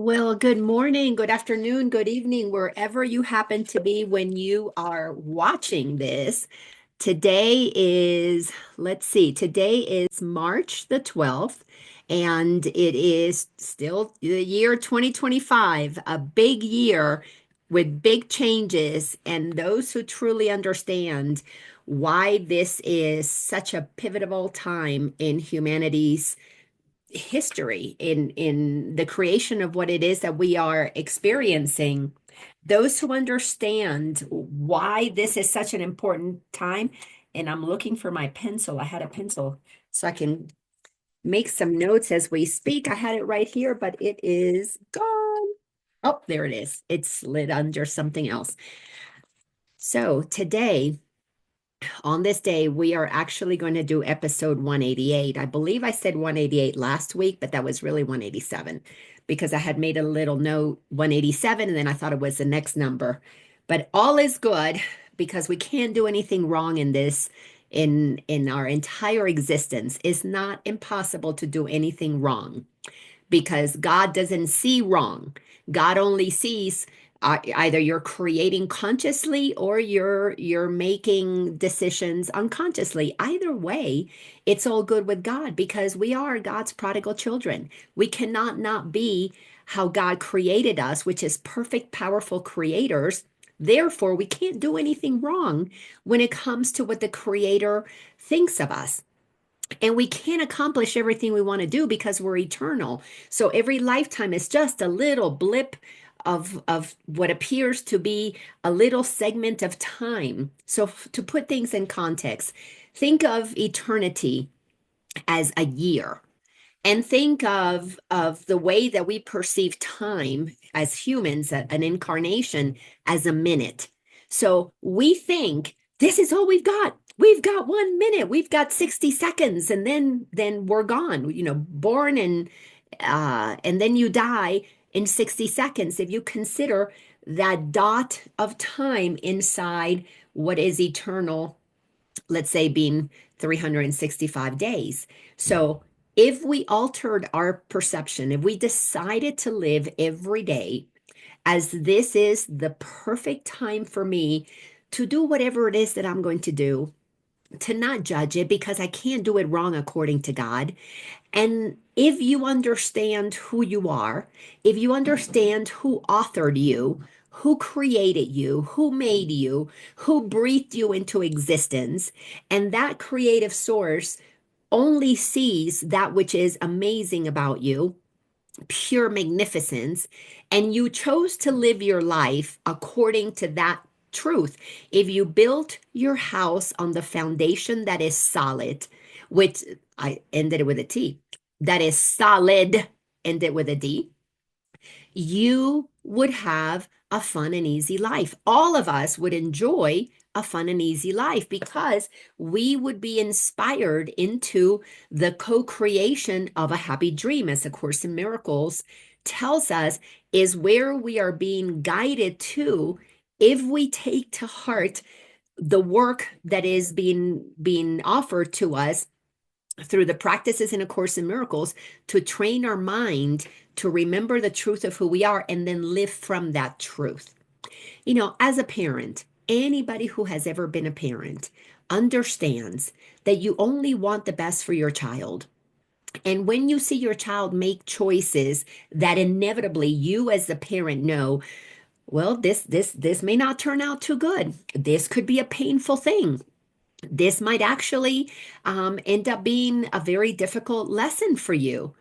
Well, good morning, good afternoon, good evening, wherever you happen to be when you are watching this. Today is, let's see, today is March the 12th, and it is still the year 2025, a big year with big changes. And those who truly understand why this is such a pivotal time in humanity's history in the creation of what it is that we are experiencing, those who understand why this is such an important time. And I'm looking for my pencil. I had a pencil so I can make some notes as we speak. I had it right here, but it is gone. Oh, there it is. It slid under something else. So today, on this day, we are actually going to do episode 188. I believe I said 188 last week, but that was really 187 because I had made a little note 187 and then I thought it was the next number. But all is good because we can't do anything wrong in this in our entire existence. It's not impossible to do anything wrong because God doesn't see wrong. God only sees either you're creating consciously or you're making decisions unconsciously. Either way, it's all good with God because we are God's prodigal children. We cannot not be how God created us, which is perfect, powerful creators. Therefore, we can't do anything wrong when it comes to what the Creator thinks of us. And we can't accomplish everything we want to do because we're eternal. So every lifetime is just a little blip of what appears to be a little segment of time. So to put things in context, think of eternity as a year. And think of the way that we perceive time as humans, an incarnation, as a minute. So we think this is all we've got. We've got 1 minute. We've got 60 seconds, and then we're gone. Born and then you die in 60 seconds. If you consider that dot of time inside what is eternal, let's say being 365 days. So if we altered our perception, if we decided to live every day as this is the perfect time for me to do whatever it is that I'm going to do, to not judge it because I can't do it wrong according to God. And if you understand who you are, if you understand who authored you, who created you, who made you, who breathed you into existence, and that creative source only sees that which is amazing about you, pure magnificence, and you chose to live your life according to that truth. If you built your house on the foundation that is solid, which I ended it with a T, that is solid, ended with a D, you would have a fun and easy life. All of us would enjoy a fun and easy life because we would be inspired into the co-creation of a happy dream, as the Course in Miracles tells us, is where we are being guided to if we take to heart the work that is being offered to us through the practices in A Course in Miracles to train our mind to remember the truth of who we are and then live from that truth. As a parent, anybody who has ever been a parent understands that you only want the best for your child. And when you see your child make choices that inevitably you as the parent know, well, this may not turn out too good. This could be a painful thing. This might actually end up being a very difficult lesson for you,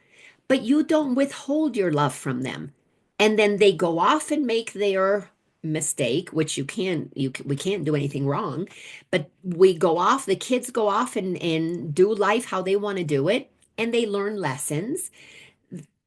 but you don't withhold your love from them. And then they go off and make their mistake, which we can't do anything wrong, but we go off, the kids go off and do life how they want to do it, and they learn lessons.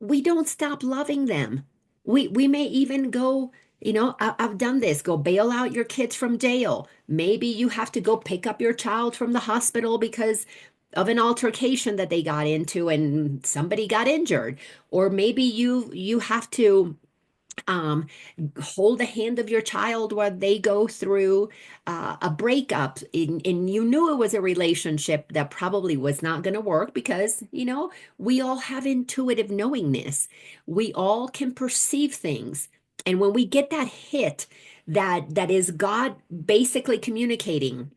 We don't stop loving them. We may even go, I've done this, go bail out your kids from jail. Maybe you have to go pick up your child from the hospital because of an altercation that they got into and somebody got injured. Or maybe you have to um, hold the hand of your child while they go through a breakup, and you knew it was a relationship that probably was not going to work because, we all have intuitive knowingness. We all can perceive things. And when we get that hit, that is God basically communicating,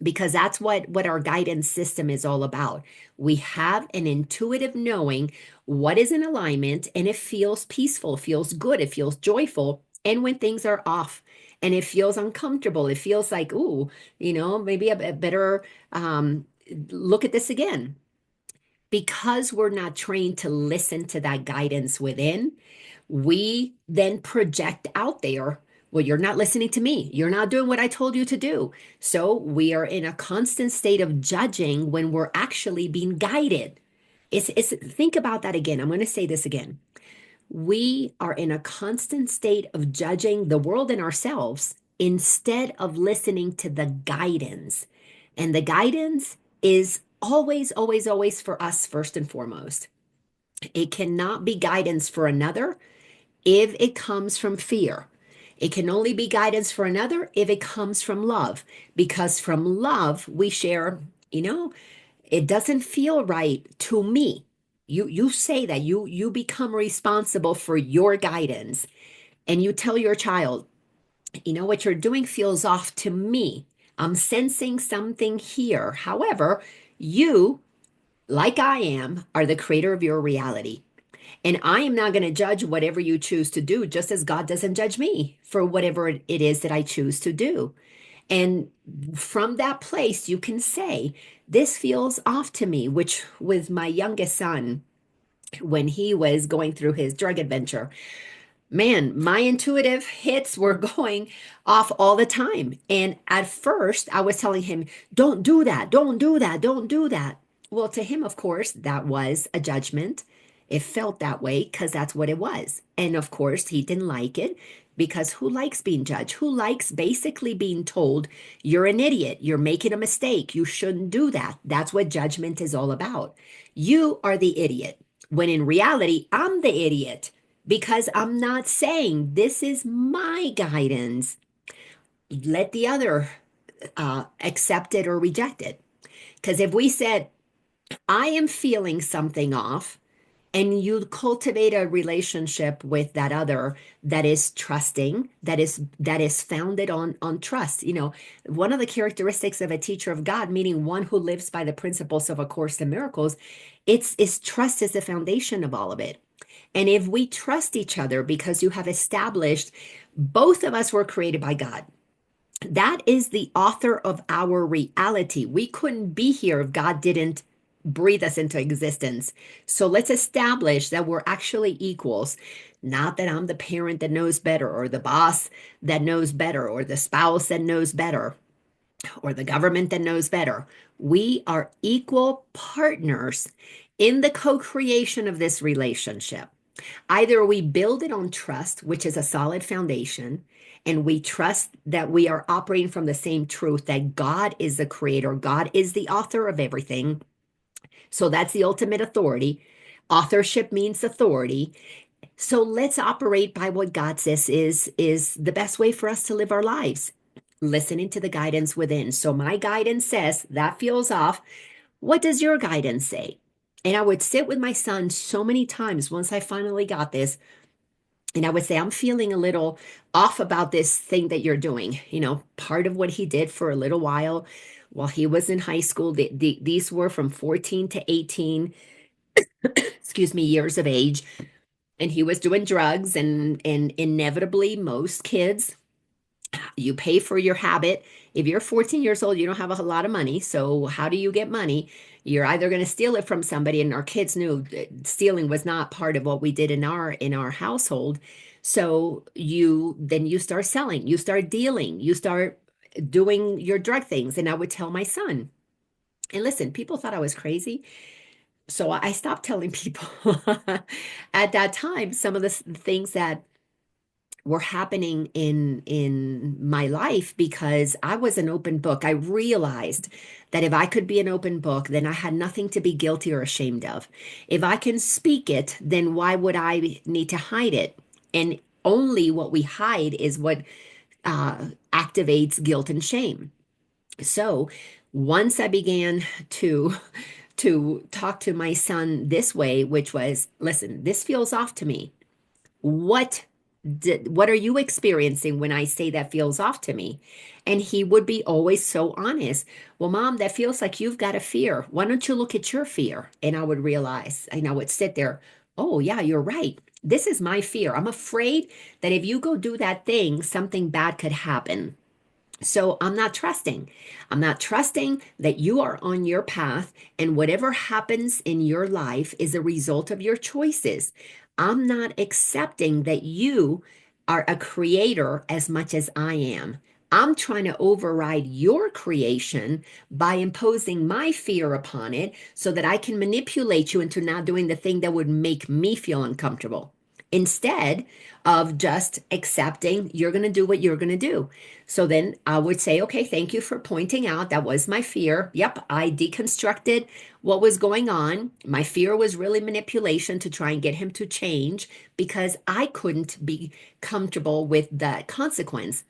because that's what our guidance system is all about. We have an intuitive knowing what is in alignment, and it feels peaceful, feels good, it feels joyful. And when things are off and it feels uncomfortable, it feels like, ooh, maybe a better look at this again. Because we're not trained to listen to that guidance within, we then project out there, well, you're not listening to me. You're not doing what I told you to do. So we are in a constant state of judging when we're actually being guided. It's think about that again. I'm going to say this again. We are in a constant state of judging the world and ourselves instead of listening to the guidance. And the guidance is always, always, always for us first and foremost. It cannot be guidance for another if it comes from fear. It can only be guidance for another if it comes from love, because from love we share, it doesn't feel right to me. You say that you become responsible for your guidance, and you tell your child, what you're doing feels off to me. I'm sensing something here. However, you, like I am, are the creator of your reality. And I am not going to judge whatever you choose to do, just as God doesn't judge me for whatever it is that I choose to do. And from that place, you can say, this feels off to me, which with my youngest son, when he was going through his drug adventure, man, my intuitive hits were going off all the time. And at first, I was telling him, don't do that, don't do that, don't do that. Well, to him, of course, that was a judgment. It felt that way because that's what it was. And of course, he didn't like it, because who likes being judged? Who likes basically being told, you're an idiot, you're making a mistake, you shouldn't do that? That's what judgment is all about. You are the idiot, when in reality, I'm the idiot, because I'm not saying this is my guidance. Let the other accept it or reject it. Because if we said, I am feeling something off, and you cultivate a relationship with that other that is trusting, that is founded on trust. One of the characteristics of a teacher of God, meaning one who lives by the principles of A Course in Miracles, it's trust is the foundation of all of it. And if we trust each other, because you have established both of us were created by God, that is the author of our reality. We couldn't be here if God didn't breathe us into existence. So let's establish that we're actually equals. Not that I'm the parent that knows better, or the boss that knows better, or the spouse that knows better, or the government that knows better. We are equal partners in the co-creation of this relationship. Either we build it on trust, which is a solid foundation, and we trust that we are operating from the same truth, that God is the creator, God is the author of everything. So that's the ultimate authority. Authorship means authority. So let's operate by what God says is the best way for us to live our lives, listening to the guidance within. So my guidance says that feels off. What does your guidance say? And I would sit with my son so many times once I finally got this. And I would say, I'm feeling a little off about this thing that you're doing. Part of what he did for a little while he was in high school, these were from 14 to 18, excuse me, years of age. And he was doing drugs, and inevitably, most kids, you pay for your habit. If you're 14 years old, you don't have a lot of money. So how do you get money? You're either going to steal it from somebody, and our kids knew that stealing was not part of what we did in our household. So you start selling, you start dealing, you start doing your drug things. And I would tell my son, and listen, people thought I was crazy. So I stopped telling people at that time some of the things that were happening in my life, because I was an open book. I realized that if I could be an open book, then I had nothing to be guilty or ashamed of. If I can speak it, then why would I need to hide it? And only what we hide is what activates guilt and shame. So once I began to talk to my son this way, which was, listen, this feels off to me. What what are you experiencing when I say that feels off to me? And he would be always so honest. Well, mom, that feels like you've got a fear. Why don't you look at your fear? And I would realize, and I would sit there, oh, yeah, you're right. This is my fear. I'm afraid that if you go do that thing, something bad could happen. So I'm not trusting. I'm not trusting that you are on your path and whatever happens in your life is a result of your choices. I'm not accepting that you are a creator as much as I am. I'm trying to override your creation by imposing my fear upon it so that I can manipulate you into not doing the thing that would make me feel uncomfortable instead of just accepting you're going to do what you're going to do. So then I would say, okay, thank you for pointing out that was my fear. Yep, I deconstructed what was going on. My fear was really manipulation to try and get him to change because I couldn't be comfortable with the consequence.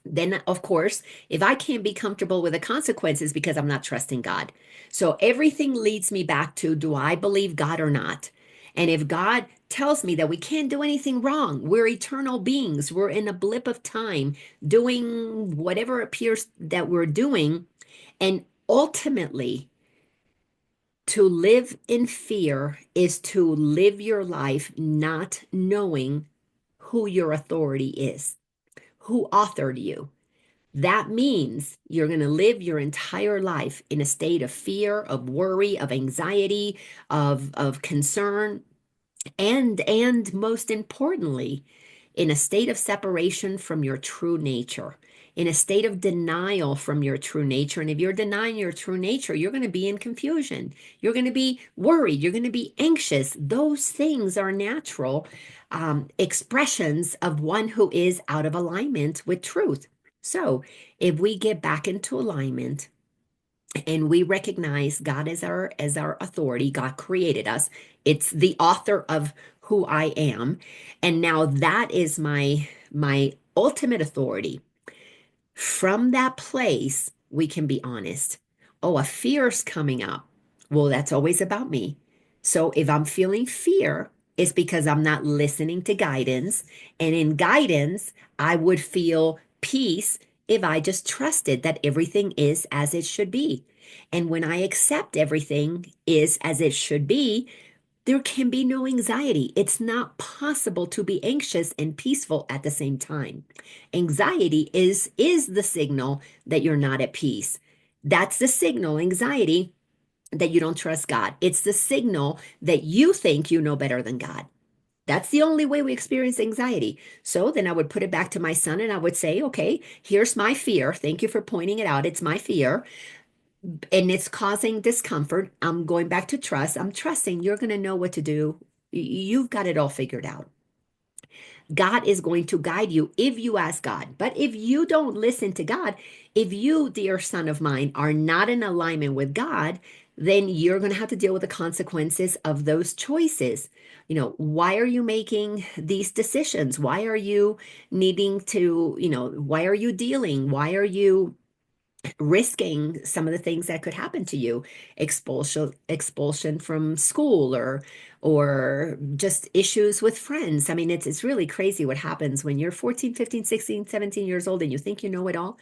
Then, of course, if I can't be comfortable with the consequences because I'm not trusting God. So everything leads me back to, do I believe God or not? And if God tells me that we can't do anything wrong, we're eternal beings, we're in a blip of time doing whatever appears that we're doing, and ultimately, to live in fear is to live your life not knowing who your authority is, who authored you. That means you're going to live your entire life in a state of fear, of worry, of anxiety, of concern, and most importantly, in a state of separation from your true nature, in a state of denial from your true nature. And if you're denying your true nature, you're going to be in confusion. You're going to be worried. You're going to be anxious. Those things are natural expressions of one who is out of alignment with truth. So if we get back into alignment, and we recognize God as our authority. God created us. It's the author of who I am. And now that is my ultimate authority. From that place, we can be honest. Oh, a fear's coming up. Well, that's always about me. So if I'm feeling fear, it's because I'm not listening to guidance. And in guidance, I would feel peace if I just trusted that everything is as it should be. And when I accept everything is as it should be, there can be no anxiety. It's not possible to be anxious and peaceful at the same time. Anxiety is the signal that you're not at peace. That's the signal, anxiety, that you don't trust God. It's the signal that you think you know better than God. That's the only way we experience anxiety. So then I would put it back to my son and I would say, okay, here's my fear. Thank you for pointing it out. It's my fear and it's causing discomfort. I'm going back to trust. I'm trusting you're going to know what to do. You've got it all figured out. God is going to guide you if you ask God. But if you don't listen to God, if you, dear son of mine, are not in alignment with God, then you're going to have to deal with the consequences of those choices. You know, why are you making these decisions? Why are you needing to, why are you dealing? Why are you risking some of the things that could happen to you, expulsion from school, or just issues with friends. I mean, it's really crazy what happens when you're 14, 15, 16, 17 years old and you think you know it all,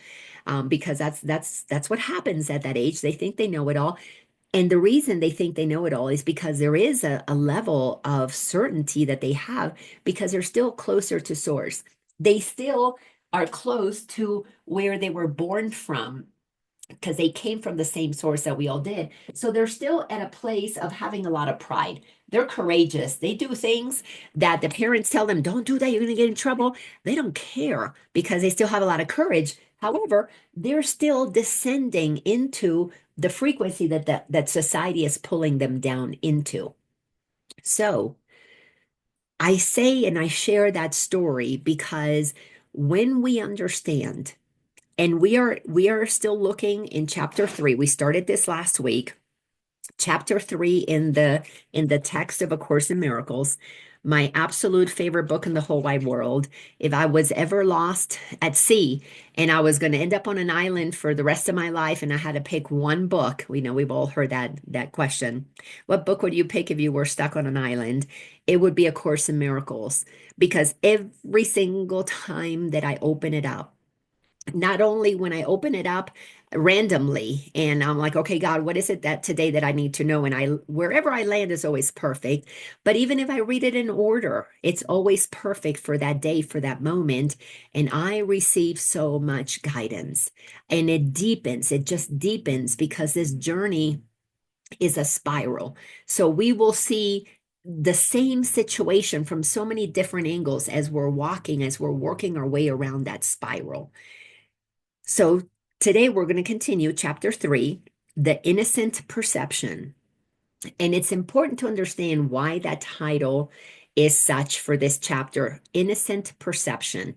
because that's what happens at that age. They think they know it all. And the reason they think they know it all is because there is a level of certainty that they have because they're still closer to source. They still are close to where they were born from because they came from the same source that we all did. So they're still at a place of having a lot of pride. They're courageous. They do things that the parents tell them, don't do that, you're going to get in trouble. They don't care because they still have a lot of courage. However, they're still descending into the frequency that society is pulling them down into. So I say and I share that story because when we understand, and we are still looking in chapter 3. We started this last week. chapter 3 in the text of A Course in Miracles, my absolute favorite book in the whole wide world. If I was ever lost at sea and I was going to end up on an island for the rest of my life and I had to pick one book, we know we've all heard that question. What book would you pick if you were stuck on an island? It would be A Course in Miracles, because every single time that I open it up, not only when I open it up randomly and I'm like, okay, God, what is it that today that I need to know? And wherever I land is always perfect. But even if I read it in order, it's always perfect for that day, for that moment. And I receive so much guidance, and it just deepens, because this journey is a spiral. So we will see the same situation from so many different angles as we're walking, as we're working our way around that spiral. So today we're going to continue chapter 3, the innocent perception. And it's important to understand why that title is such for this chapter, innocent perception.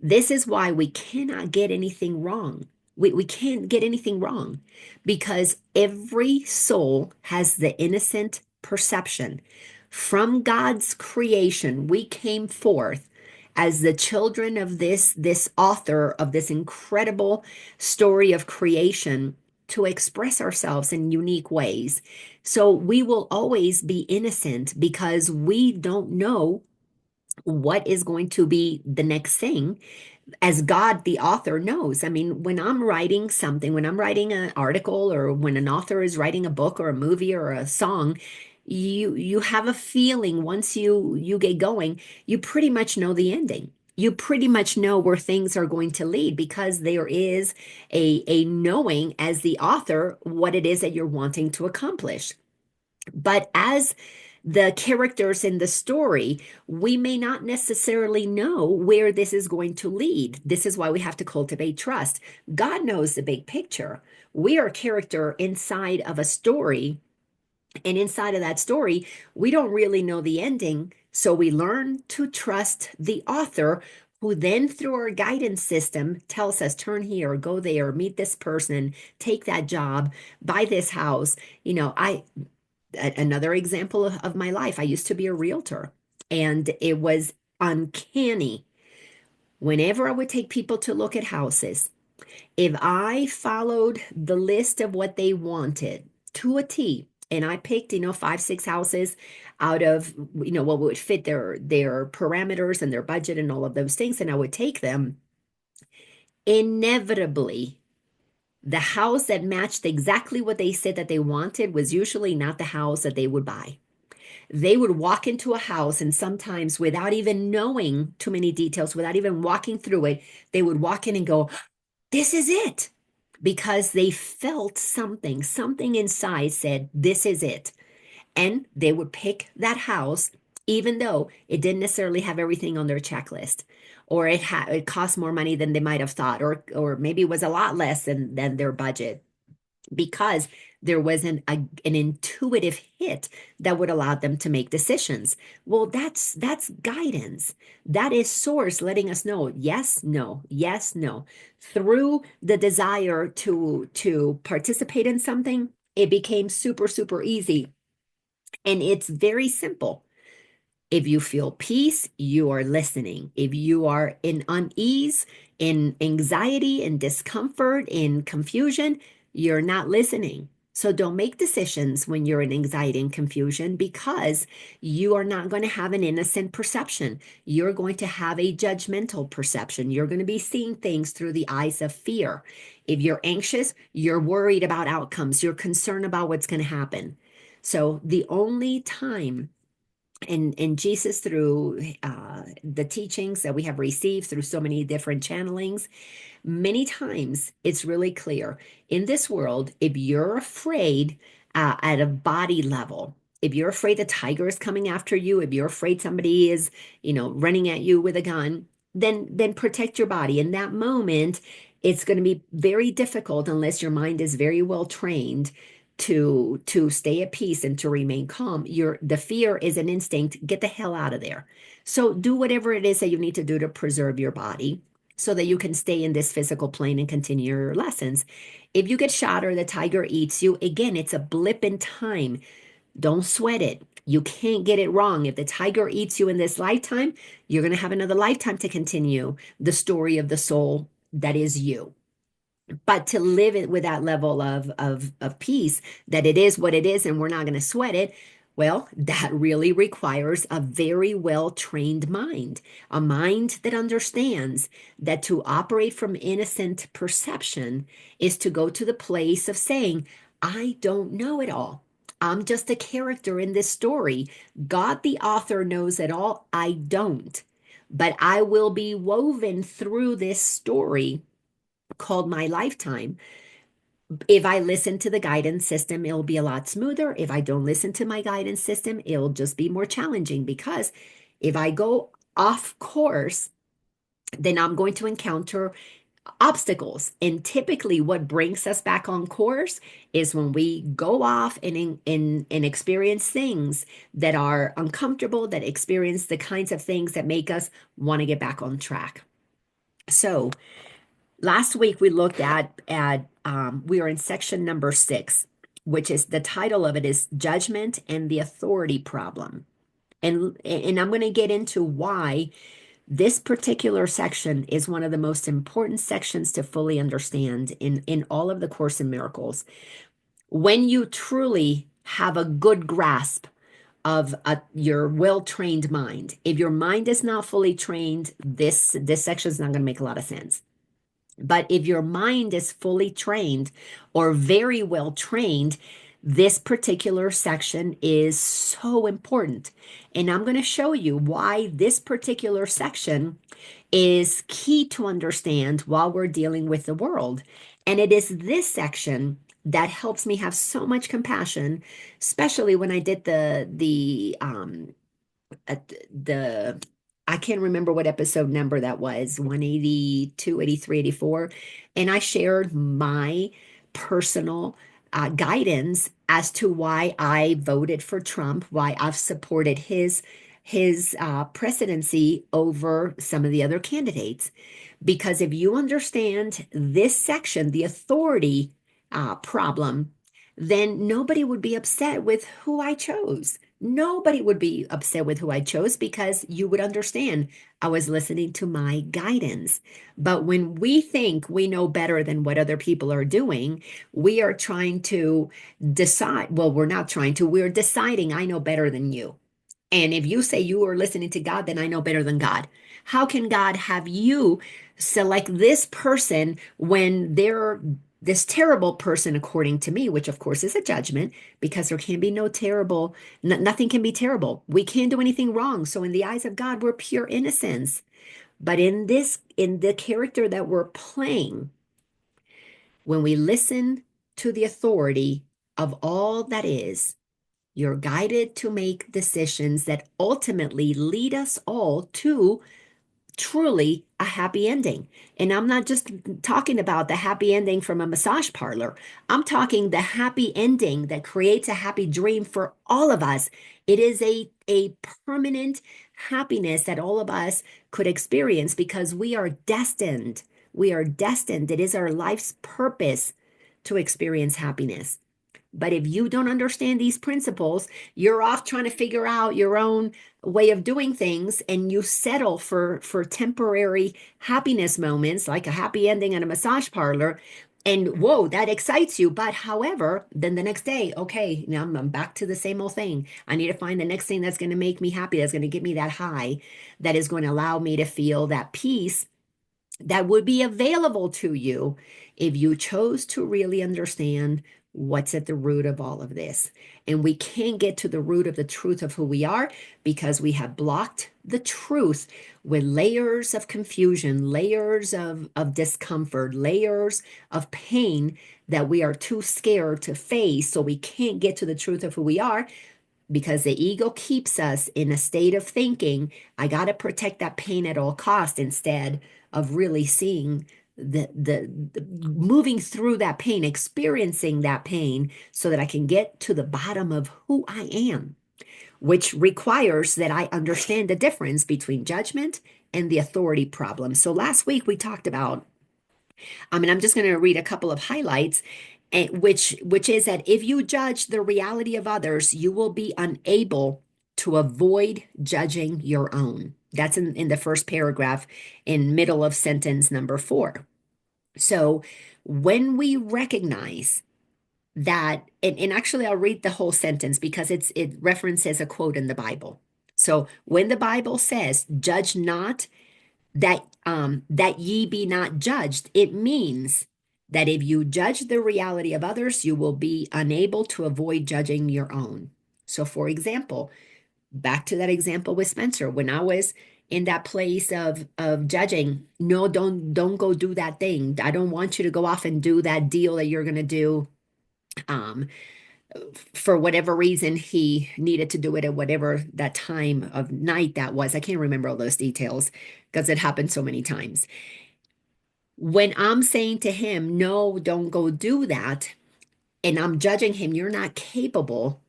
This is why we cannot get anything wrong. We can't get anything wrong, because every soul has the innocent perception. From God's creation, we came forth as the children of this author of this incredible story of creation, to express ourselves in unique ways. So we will always be innocent, because we don't know what is going to be the next thing, as God, the author, knows. I mean, when I'm writing something, when I'm writing an article, or when an author is writing a book or a movie or a song, you have a feeling. Once you get going, you pretty much know the ending. You pretty much know where things are going to lead, because there is a knowing as the author what it is that you're wanting to accomplish. But as the characters in the story, we may not necessarily know where this is going to lead. This is why we have to cultivate trust. God knows the big picture. We are a character inside of a story, and inside of that story, we don't really know the ending. So we learn to trust the author, who then, through our guidance system, tells us, turn here, go there, meet this person, take that job, buy this house. Another example of my life, I used to be a realtor, and it was uncanny. Whenever I would take people to look at houses, if I followed the list of what they wanted to a T, and I picked, 5, 6 houses out of, what would fit their parameters and their budget and all of those things, and I would take them, inevitably the house that matched exactly what they said that they wanted was usually not the house that they would buy. They would walk into a house, and sometimes, without even knowing too many details, without even walking through it, they would walk in and go, this is it. Because they felt something inside said, this is it. And they would pick that house, even though it didn't necessarily have everything on their checklist, or it cost more money than they might have thought, or maybe it was a lot less than their budget, because there was an intuitive hit that would allow them to make decisions. Well, that's guidance. That is source letting us know, yes, no, yes, no. Through the desire to participate in something, it became super, super easy. And it's very simple. If you feel peace, you are listening. If you are in unease, in anxiety, in discomfort, in confusion, you're not listening. So don't make decisions when you're in anxiety and confusion, because you are not going to have an innocent perception. You're going to have a judgmental perception. You're going to be seeing things through the eyes of fear. If you're anxious, you're worried about outcomes. You're concerned about what's going to happen. So the only time, and Jesus, through the teachings that we have received through so many different channelings, many times it's really clear in this world. If you're afraid at a body level, if you're afraid the tiger is coming after you, if you're afraid somebody is, running at you with a gun, then protect your body. In that moment, it's going to be very difficult, unless your mind is very well trained, to stay at peace and to remain calm. The fear is an instinct. Get the hell out of there. So do whatever it is that you need to do to preserve your body. so that you can stay in this physical plane and continue your lessons. If you get shot or the tiger eats you, again, it's a blip in time. Don't sweat it. You can't get it wrong. If the tiger eats you in this lifetime, you're going to have another lifetime to continue the story of the soul that is you. But to live it with that level of peace, that it is what it is and we're not going to sweat it, well, that really requires a very well trained mind, a mind that understands that to operate from innocent perception is to go to the place of saying, I don't know it all. I'm just a character in this story. God, the author, knows it all. I don't. But I will be woven through this story called my lifetime. If I listen to the guidance system, it'll be a lot smoother. If I don't listen to my guidance system, it'll just be more challenging, because if I go off course, then I'm going to encounter obstacles. And typically what brings us back on course is when we go off and experience things that are uncomfortable, that experience the kinds of things that make us want to get back on track. So last week we looked at we are in section number 6, which is, the title of it is Judgment and the Authority Problem. And I'm going to get into why this particular section is one of the most important sections to fully understand in all of the Course in Miracles. When you truly have a good grasp of your well-trained mind, if your mind is not fully trained, this section is not going to make a lot of sense. But if your mind is fully trained or very well trained, this particular section is so important. And I'm going to show you why this particular section is key to understand while we're dealing with the world. And it is this section that helps me have so much compassion, especially when I did the I can't remember what episode number that was, 182, 83, 84. And I shared my personal guidance as to why I voted for Trump, why I've supported his presidency over some of the other candidates. Because if you understand this section, the authority problem, then nobody would be upset with who I chose. Nobody would be upset with who I chose, because you would understand I was listening to my guidance. But when we think we know better than what other people are doing, we are trying to decide. Well, we're not trying to, we're deciding I know better than you. And if you say you are listening to God, then I know better than God. How can God have you select this person when they're this terrible person, according to me, which of course is a judgment, because there can be no terrible, nothing can be terrible. We can't do anything wrong. So in the eyes of God, we're pure innocence. But in the character that we're playing, when we listen to the authority of all that is, you're guided to make decisions that ultimately lead us all to truly a happy ending. And I'm not just talking about the happy ending from a massage parlor. I'm talking the happy ending that creates a happy dream for all of us. It is a permanent happiness that all of us could experience, because we are destined. We are destined. It is our life's purpose to experience happiness. But if you don't understand these principles, you're off trying to figure out your own way of doing things, and you settle for temporary happiness moments, like a happy ending at a massage parlor. And whoa, that excites you. But however, then the next day, okay, now I'm back to the same old thing. I need to find the next thing that's going to make me happy, that's going to give me that high, that is going to allow me to feel that peace that would be available to you if you chose to really understand what's at the root of all of this. And we can't get to the root of the truth of who we are, because we have blocked the truth with layers of confusion, layers of discomfort, layers of pain that we are too scared to face. So we can't get to the truth of who we are, because the ego keeps us in a state of thinking, I got to protect that pain at all cost, instead of really seeing the moving through that pain, experiencing that pain, so that I can get to the bottom of who I am, which requires that I understand the difference between judgment and the authority problem. So last week we talked about, I'm just going to read a couple of highlights, which is that if you judge the reality of others, you will be unable to avoid judging your own. That's in the first paragraph in middle of sentence number 4. So when we recognize that, and actually I'll read the whole sentence because it references a quote in the Bible. So when the Bible says, judge not that ye be not judged, it means that if you judge the reality of others, you will be unable to avoid judging your own. So for example, back to that example with Spencer, when I was in that place of judging, no, don't go do that thing. I don't want you to go off and do that deal that you're going to do. Um, for whatever reason, he needed to do it at whatever that time of night that was. I can't remember all those details because it happened so many times. When I'm saying to him, no, don't go do that, and I'm judging him, you're not capable.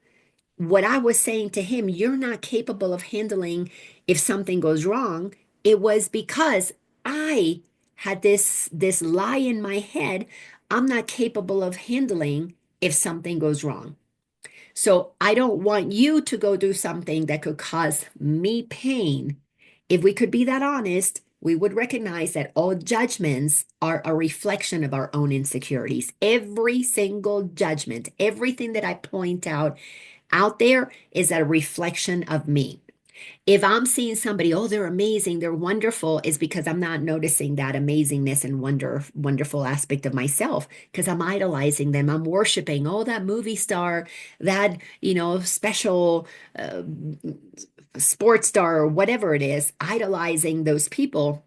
What I was saying to him, you're not capable of handling if something goes wrong. It was because I had this lie in my head. I'm not capable of handling if something goes wrong. So I don't want you to go do something that could cause me pain. If we could be that honest, we would recognize that all judgments are a reflection of our own insecurities. Every single judgment, everything that I point out there is a reflection of me. If I'm seeing somebody, oh, they're amazing, they're wonderful, is because I'm not noticing that amazingness and wonderful aspect of myself because I'm idolizing them. I'm worshiping, oh, that movie star, that, special sports star or whatever it is, idolizing those people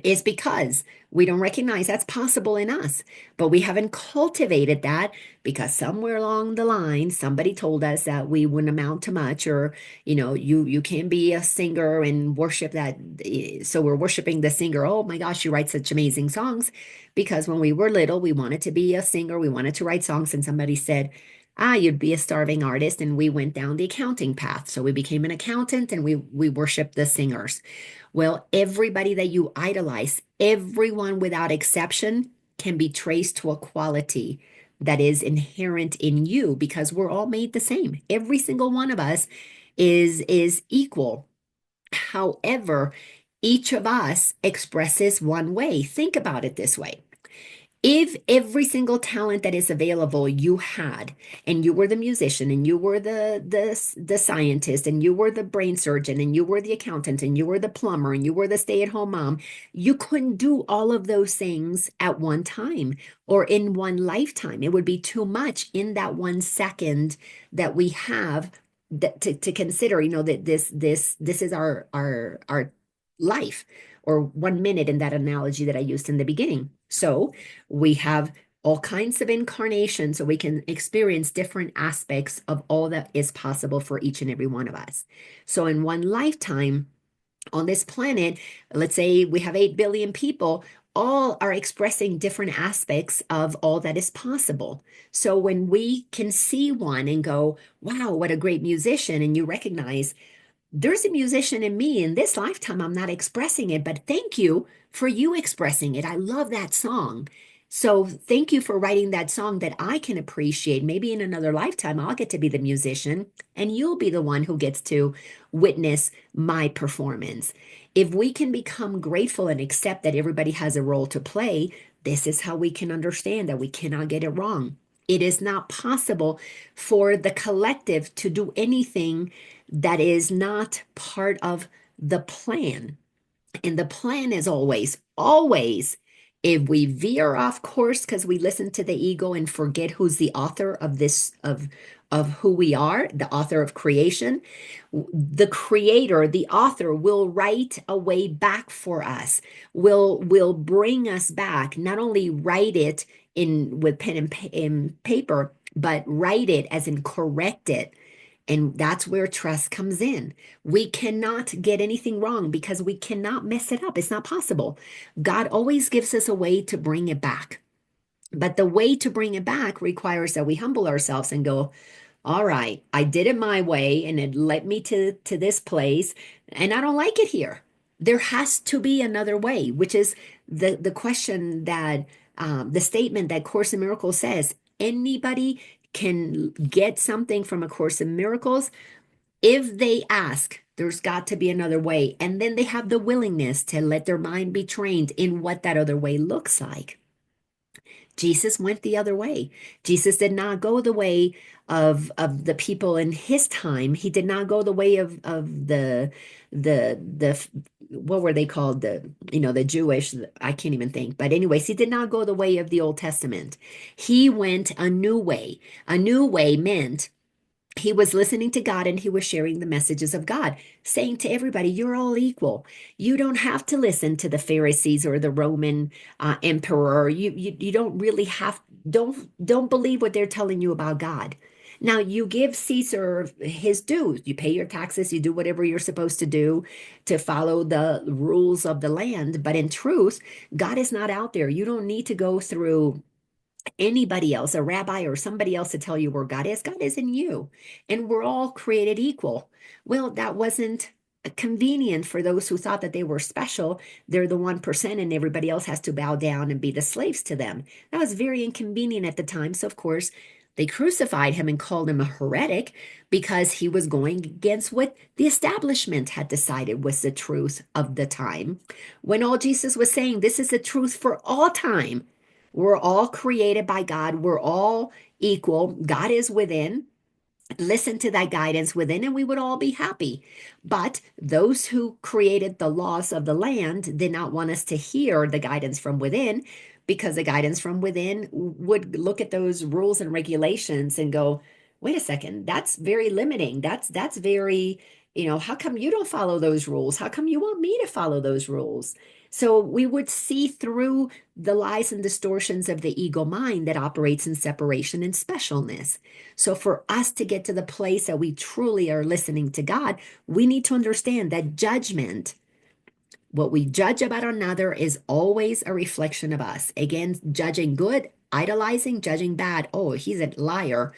is because we don't recognize that's possible in us, but we haven't cultivated that because somewhere along the line somebody told us that we wouldn't amount to much, or you can be a singer and worship that. So we're worshiping the singer. Oh my gosh, you write such amazing songs, because when we were little we wanted to be a singer, we wanted to write songs, and somebody said, you'd be a starving artist, and we went down the accounting path, so we became an accountant and we worshiped the singers. Well, everybody that you idolize, everyone without exception, can be traced to a quality that is inherent in you, because we're all made the same. Every single one of us is equal. However, each of us expresses one way. Think about it this way. If every single talent that is available you had, and you were the musician, and you were the scientist, and you were the brain surgeon, and you were the accountant, and you were the plumber, and you were the stay-at-home mom, you couldn't do all of those things at one time or in one lifetime. It would be too much in that 1 second that we have to consider, that this is our life, or 1 minute in that analogy that I used in the beginning. So we have all kinds of incarnations, so we can experience different aspects of all that is possible for each and every one of us. So in one lifetime on this planet, let's say we have 8 billion people, all are expressing different aspects of all that is possible. So when we can see one and go, wow, what a great musician, and you recognize, there's a musician in me in this lifetime. I'm not expressing it, but thank you for you expressing it. I love that song. So thank you for writing that song that I can appreciate. Maybe in another lifetime, I'll get to be the musician and you'll be the one who gets to witness my performance. If we can become grateful and accept that everybody has a role to play, this is how we can understand that we cannot get it wrong. It is not possible for the collective to do anything that is not part of the plan. And the plan is always, if we veer off course because we listen to the ego and forget who's the author of this, of who we are, the author of creation, the creator, the author will write a way back for us, will bring us back, not only write it in with pen and paper, but write it as in correct it. And that's where trust comes in. We cannot get anything wrong because we cannot mess it up. It's not possible. God always gives us a way to bring it back. But the way to bring it back requires that we humble ourselves and go, all right, I did it my way and it led me to this place, and I don't like it here. There has to be another way, which is the question that the statement that Course in Miracles says anybody can get something from A Course in Miracles if they ask. There's got to be another way. And then they have the willingness to let their mind be trained in what that other way looks like. Jesus went the other way. Jesus did not go the way of the people in his time. He did not go the way of the what were they called? The Jewish, I can't even think. But anyways, he did not go the way of the Old Testament. He went a new way. A new way meant he was listening to God and he was sharing the messages of God, saying to everybody, you're all equal. You don't have to listen to the Pharisees or the Roman emperor. You don't really have, don't believe what they're telling you about God. Now you give Caesar his dues. You pay your taxes, you do whatever you're supposed to do to follow the rules of the land. But in truth, God is not out there. You don't need to go through anybody else, a rabbi or somebody else to tell you where God is. God is in you, and we're all created equal. Well, that wasn't convenient for those who thought that they were special. They're the 1%, and everybody else has to bow down and be the slaves to them. That was very inconvenient at the time. So, of course, they crucified him and called him a heretic because he was going against what the establishment had decided was the truth of the time. When all Jesus was saying, this is the truth for all time. We're all created by God. We're all equal. God is within. Listen to that guidance within, and we would all be happy. But those who created the laws of the land did not want us to hear the guidance from within, because the guidance from within would look at those rules and regulations and go, wait a second, that's very limiting. That's very, how come you don't follow those rules? How come you want me to follow those rules? So we would see through the lies and distortions of the ego mind that operates in separation and specialness. So for us to get to the place that we truly are listening to God, we need to understand that judgment, what we judge about another, is always a reflection of us. Again, judging good, idolizing, judging bad. Oh, he's a liar.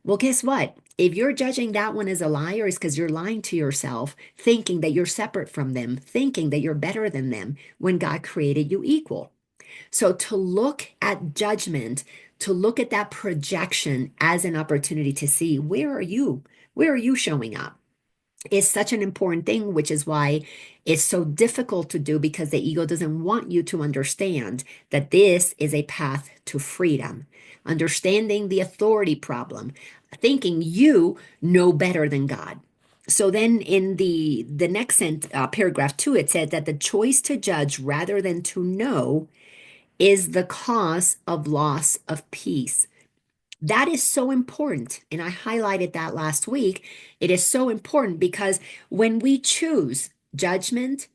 Well, guess what? If you're judging that one as a liar, it's because you're lying to yourself, thinking that you're separate from them, thinking that you're better than them when God created you equal. So to look at judgment, to look at that projection as an opportunity to see where are you? Where are you showing up? Is such an important thing, which is why it's so difficult to do, because the ego doesn't want you to understand that this is a path to freedom. Understanding the authority problem, thinking you know better than God. So then in the next paragraph 2, it said that the choice to judge rather than to know is the cause of loss of peace. That is so important. And I highlighted that last week. It is so important because when we choose, judgment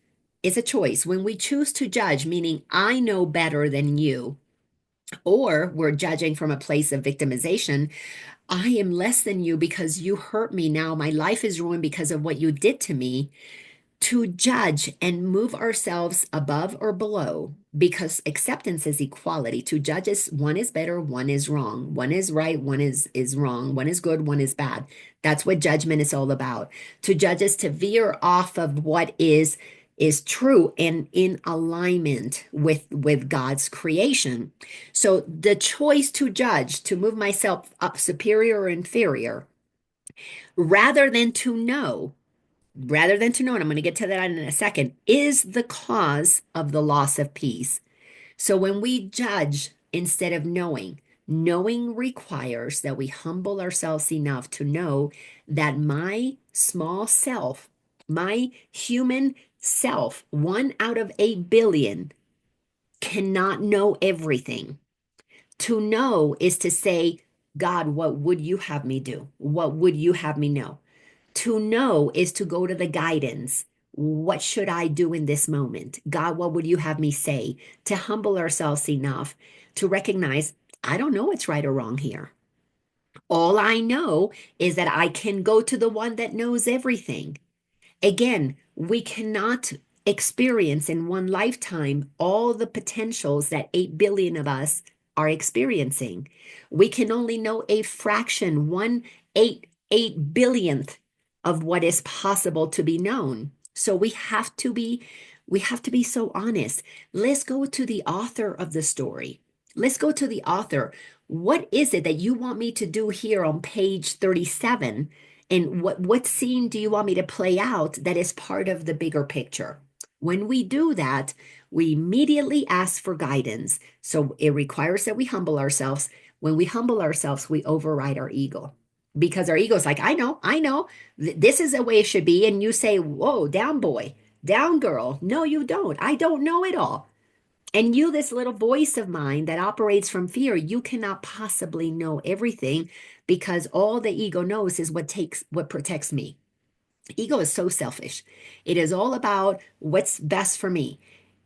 is a choice. When we choose to judge, meaning I know better than you, or we're judging from a place of victimization, I am less than you because you hurt me. Now my life is ruined because of what you did to me. To judge and move ourselves above or below, because acceptance is equality. To judge is one is better, one is wrong, one is right, one is wrong, one is good, one is bad. That's what judgment is all about. To judge is to veer off of what is true and in alignment with God's creation. So the choice to judge, to move myself up superior or inferior, rather than to know, and I'm going to get to that in a second, is the cause of the loss of peace. So when we judge instead of knowing, knowing requires that we humble ourselves enough to know that my small self, my human self, 1 out of 8 billion, cannot know everything. To know is to say, God, what would you have me do? What would you have me know? To know is to go to the guidance. What should I do in this moment? God, what would you have me say? To humble ourselves enough to recognize, I don't know what's right or wrong here. All I know is that I can go to the one that knows everything. Again, we cannot experience in one lifetime all the potentials that 8 billion of us are experiencing. We can only know a fraction, 1/8 billionth of what is possible to be known. So we have to be so honest. Let's go to the author of the story. Let's go to the author. What is it that you want me to do here on page 37? And what scene do you want me to play out that is part of the bigger picture? When we do that, we immediately ask for guidance. So it requires that we humble ourselves. When we humble ourselves, we override our ego because our ego is like, I know, this is the way it should be. And you say, whoa, down boy, down girl. No, you don't. I don't know it all. And you, this little voice of mine that operates from fear, you cannot possibly know everything because all the ego knows is what protects me. Ego is so selfish. It is all about what's best for me.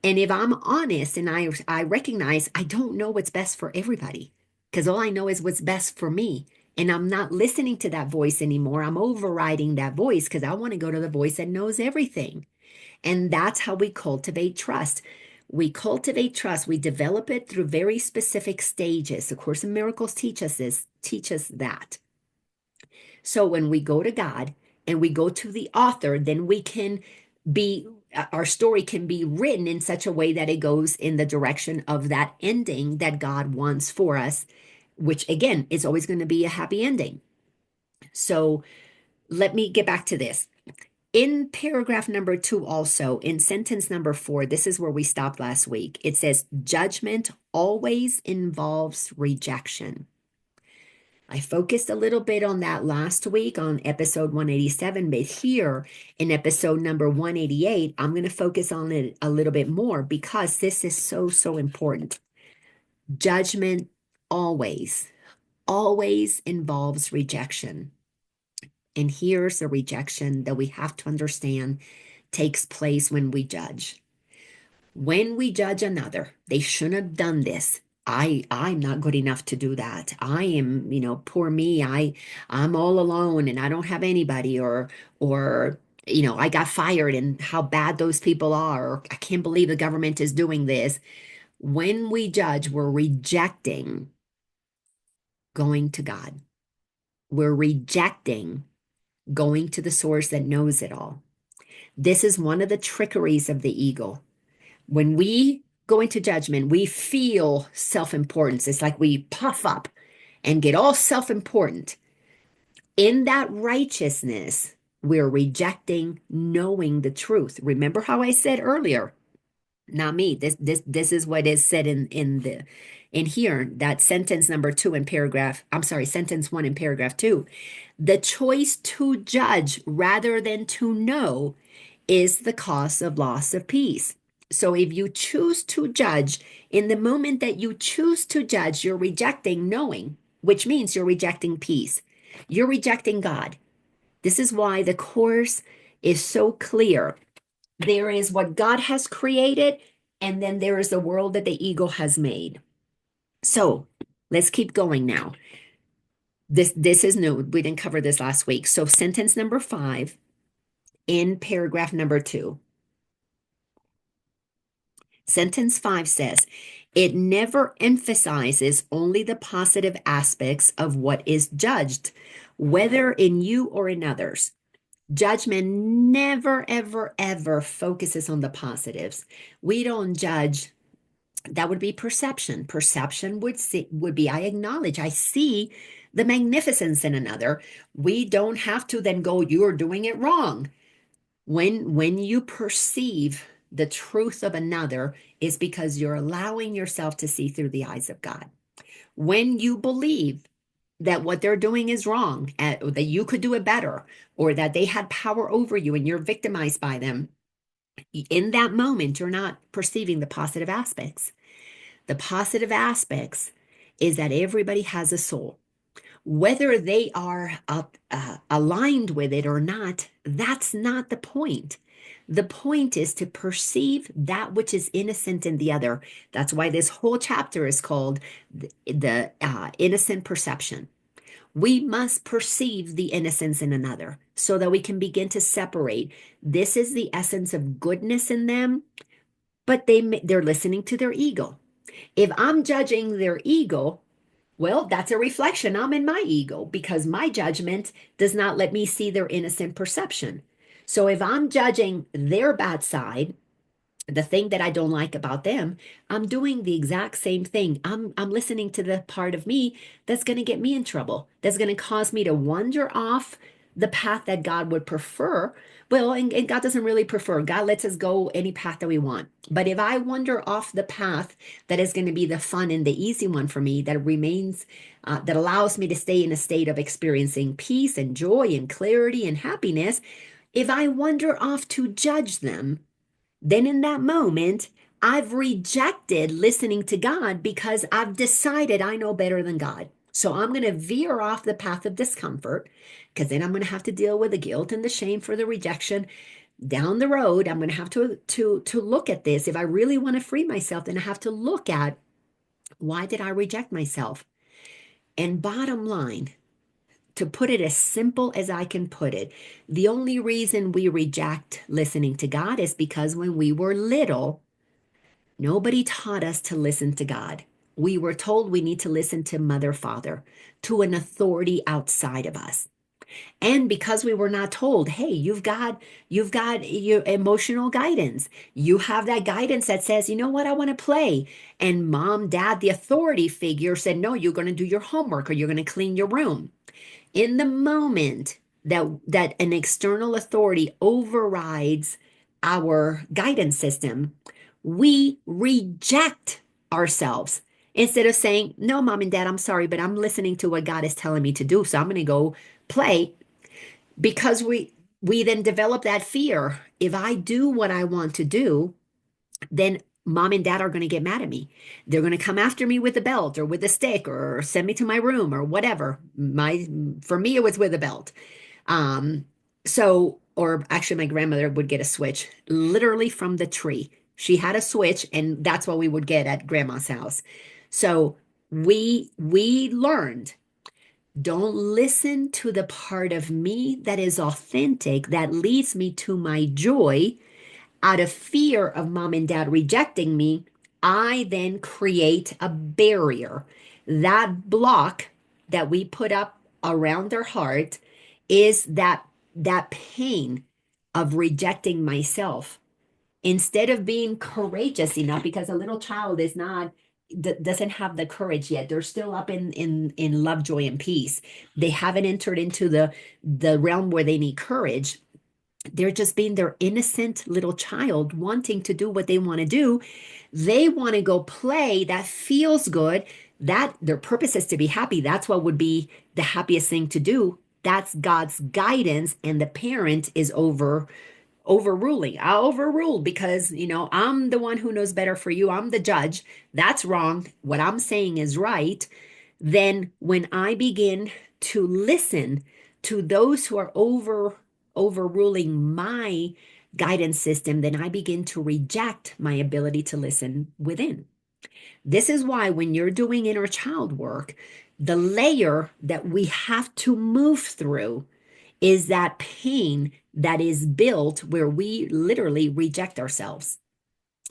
And if I'm honest and I recognize I don't know what's best for everybody, because all I know is what's best for me. And I'm not listening to that voice anymore. I'm overriding that voice because I want to go to the voice that knows everything. And that's how we cultivate trust. We cultivate trust. We develop it through very specific stages. The Course in Miracles teach us that. So when we go to God and we go to the author, then we can be, our story can be written in such a way that it goes in the direction of that ending that God wants for us, which again is always going to be a happy ending. So let me get back to this. In paragraph number 2, also in sentence number 4, this is where we stopped last week. It says, judgment always involves rejection. I focused a little bit on that last week on episode 187, but here in episode number 188, I'm going to focus on it a little bit more because this is so, so important. Judgment always, always involves rejection. And here's the rejection that we have to understand takes place when we judge. When we judge another, they shouldn't have done this. I'm not good enough to do that. I am, poor me. I'm all alone and I don't have anybody or I got fired and how bad those people are, or I can't believe the government is doing this. When we judge, we're rejecting going to God. We're rejecting going to the source that knows it all. This is one of the trickeries of the ego. When we go into judgment, we feel self-importance. It's like we puff up and get all self-important. In that righteousness, we're rejecting knowing the truth. Remember how I said earlier, not me. This is what is said in here, that sentence number 2 in paragraph, I'm sorry, sentence 1 in paragraph 2. The choice to judge rather than to know is the cause of loss of peace. So if you choose to judge, in the moment that you choose to judge, you're rejecting knowing, which means you're rejecting peace. You're rejecting God. This is why the Course is so clear. There is what God has created, and then there is the world that the ego has made. So let's keep going now. This is new. We didn't cover this last week. So sentence number 5 in paragraph number 2. Sentence 5 says, it never emphasizes only the positive aspects of what is judged, whether in you or in others. Judgment never, ever, ever focuses on the positives. We don't judge. That would be perception. Perception would be, I acknowledge, I see the magnificence in another. We don't have to then go, you're doing it wrong. When you perceive the truth of another is because you're allowing yourself to see through the eyes of God. When you believe that what they're doing is wrong, that you could do it better, or that they had power over you and you're victimized by them, in that moment, you're not perceiving the positive aspects. The positive aspects is that everybody has a soul. Whether they are aligned with it or not, that's not the point. The point is to perceive that which is innocent in the other. That's why this whole chapter is called the innocent perception. We must perceive the innocence in another so that we can begin to separate. This is the essence of goodness in them, but they're listening to their ego. If I'm judging their ego, well, that's a reflection. I'm in my ego because my judgment does not let me see their innocent perception. So if I'm judging their bad side, the thing that I don't like about them, I'm doing the exact same thing. I'm listening to the part of me that's going to get me in trouble. That's going to cause me to wander off the path that God would prefer. Well, and God doesn't really prefer. God lets us go any path that we want. But if I wander off the path that is going to be the fun and the easy one for me, that remains, that allows me to stay in a state of experiencing peace and joy and clarity and happiness, if I wander off to judge them, then in that moment, I've rejected listening to God because I've decided I know better than God. So I'm going to veer off the path of discomfort because then I'm going to have to deal with the guilt and the shame for the rejection down the road. I'm going to have to look at this. If I really want to free myself, then I have to look at, why did I reject myself? And bottom line, to put it as simple as I can put it, the only reason we reject listening to God is because when we were little, nobody taught us to listen to God. We were told we need to listen to mother, father, to an authority outside of us. And because we were not told, hey, you've got your emotional guidance. You have that guidance that says, you know what, I want to play. And mom, dad, the authority figure said, no, you're going to do your homework or you're going to clean your room. In the moment that an external authority overrides our guidance system, we reject ourselves instead of saying, no, mom and dad, I'm sorry, but I'm listening to what God is telling me to do, so I'm going to go play. Because we then develop that fear. If I do what I want to do, then mom and dad are going to get mad at me. They're going to come after me with a belt or with a stick or send me to my room or whatever. For me, it was with a belt. Um, or actually, my grandmother would get a switch literally from the tree. She had a switch, and that's what we would get at grandma's house. So we learned, don't listen to the part of me that is authentic, that leads me to my joy. Out of fear of mom and dad rejecting me, I then create a barrier. That block that we put up around our heart is that pain of rejecting myself. Instead of being courageous enough, because a little child is not doesn't have the courage yet. They're still up in love, joy, and peace. They haven't entered into the realm where they need courage. They're just being their innocent little child wanting to do what they want to do. They want to go play. That feels good. That their purpose is to be happy. That's what would be the happiest thing to do. That's God's guidance, and the parent is overruling. I overruled because, I'm the one who knows better for you. I'm the judge. That's wrong. What I'm saying is right. Then when I begin to listen to those who are overruling my guidance system, then I begin to reject my ability to listen within. This is why when you're doing inner child work, the layer that we have to move through is that pain that is built where we literally reject ourselves.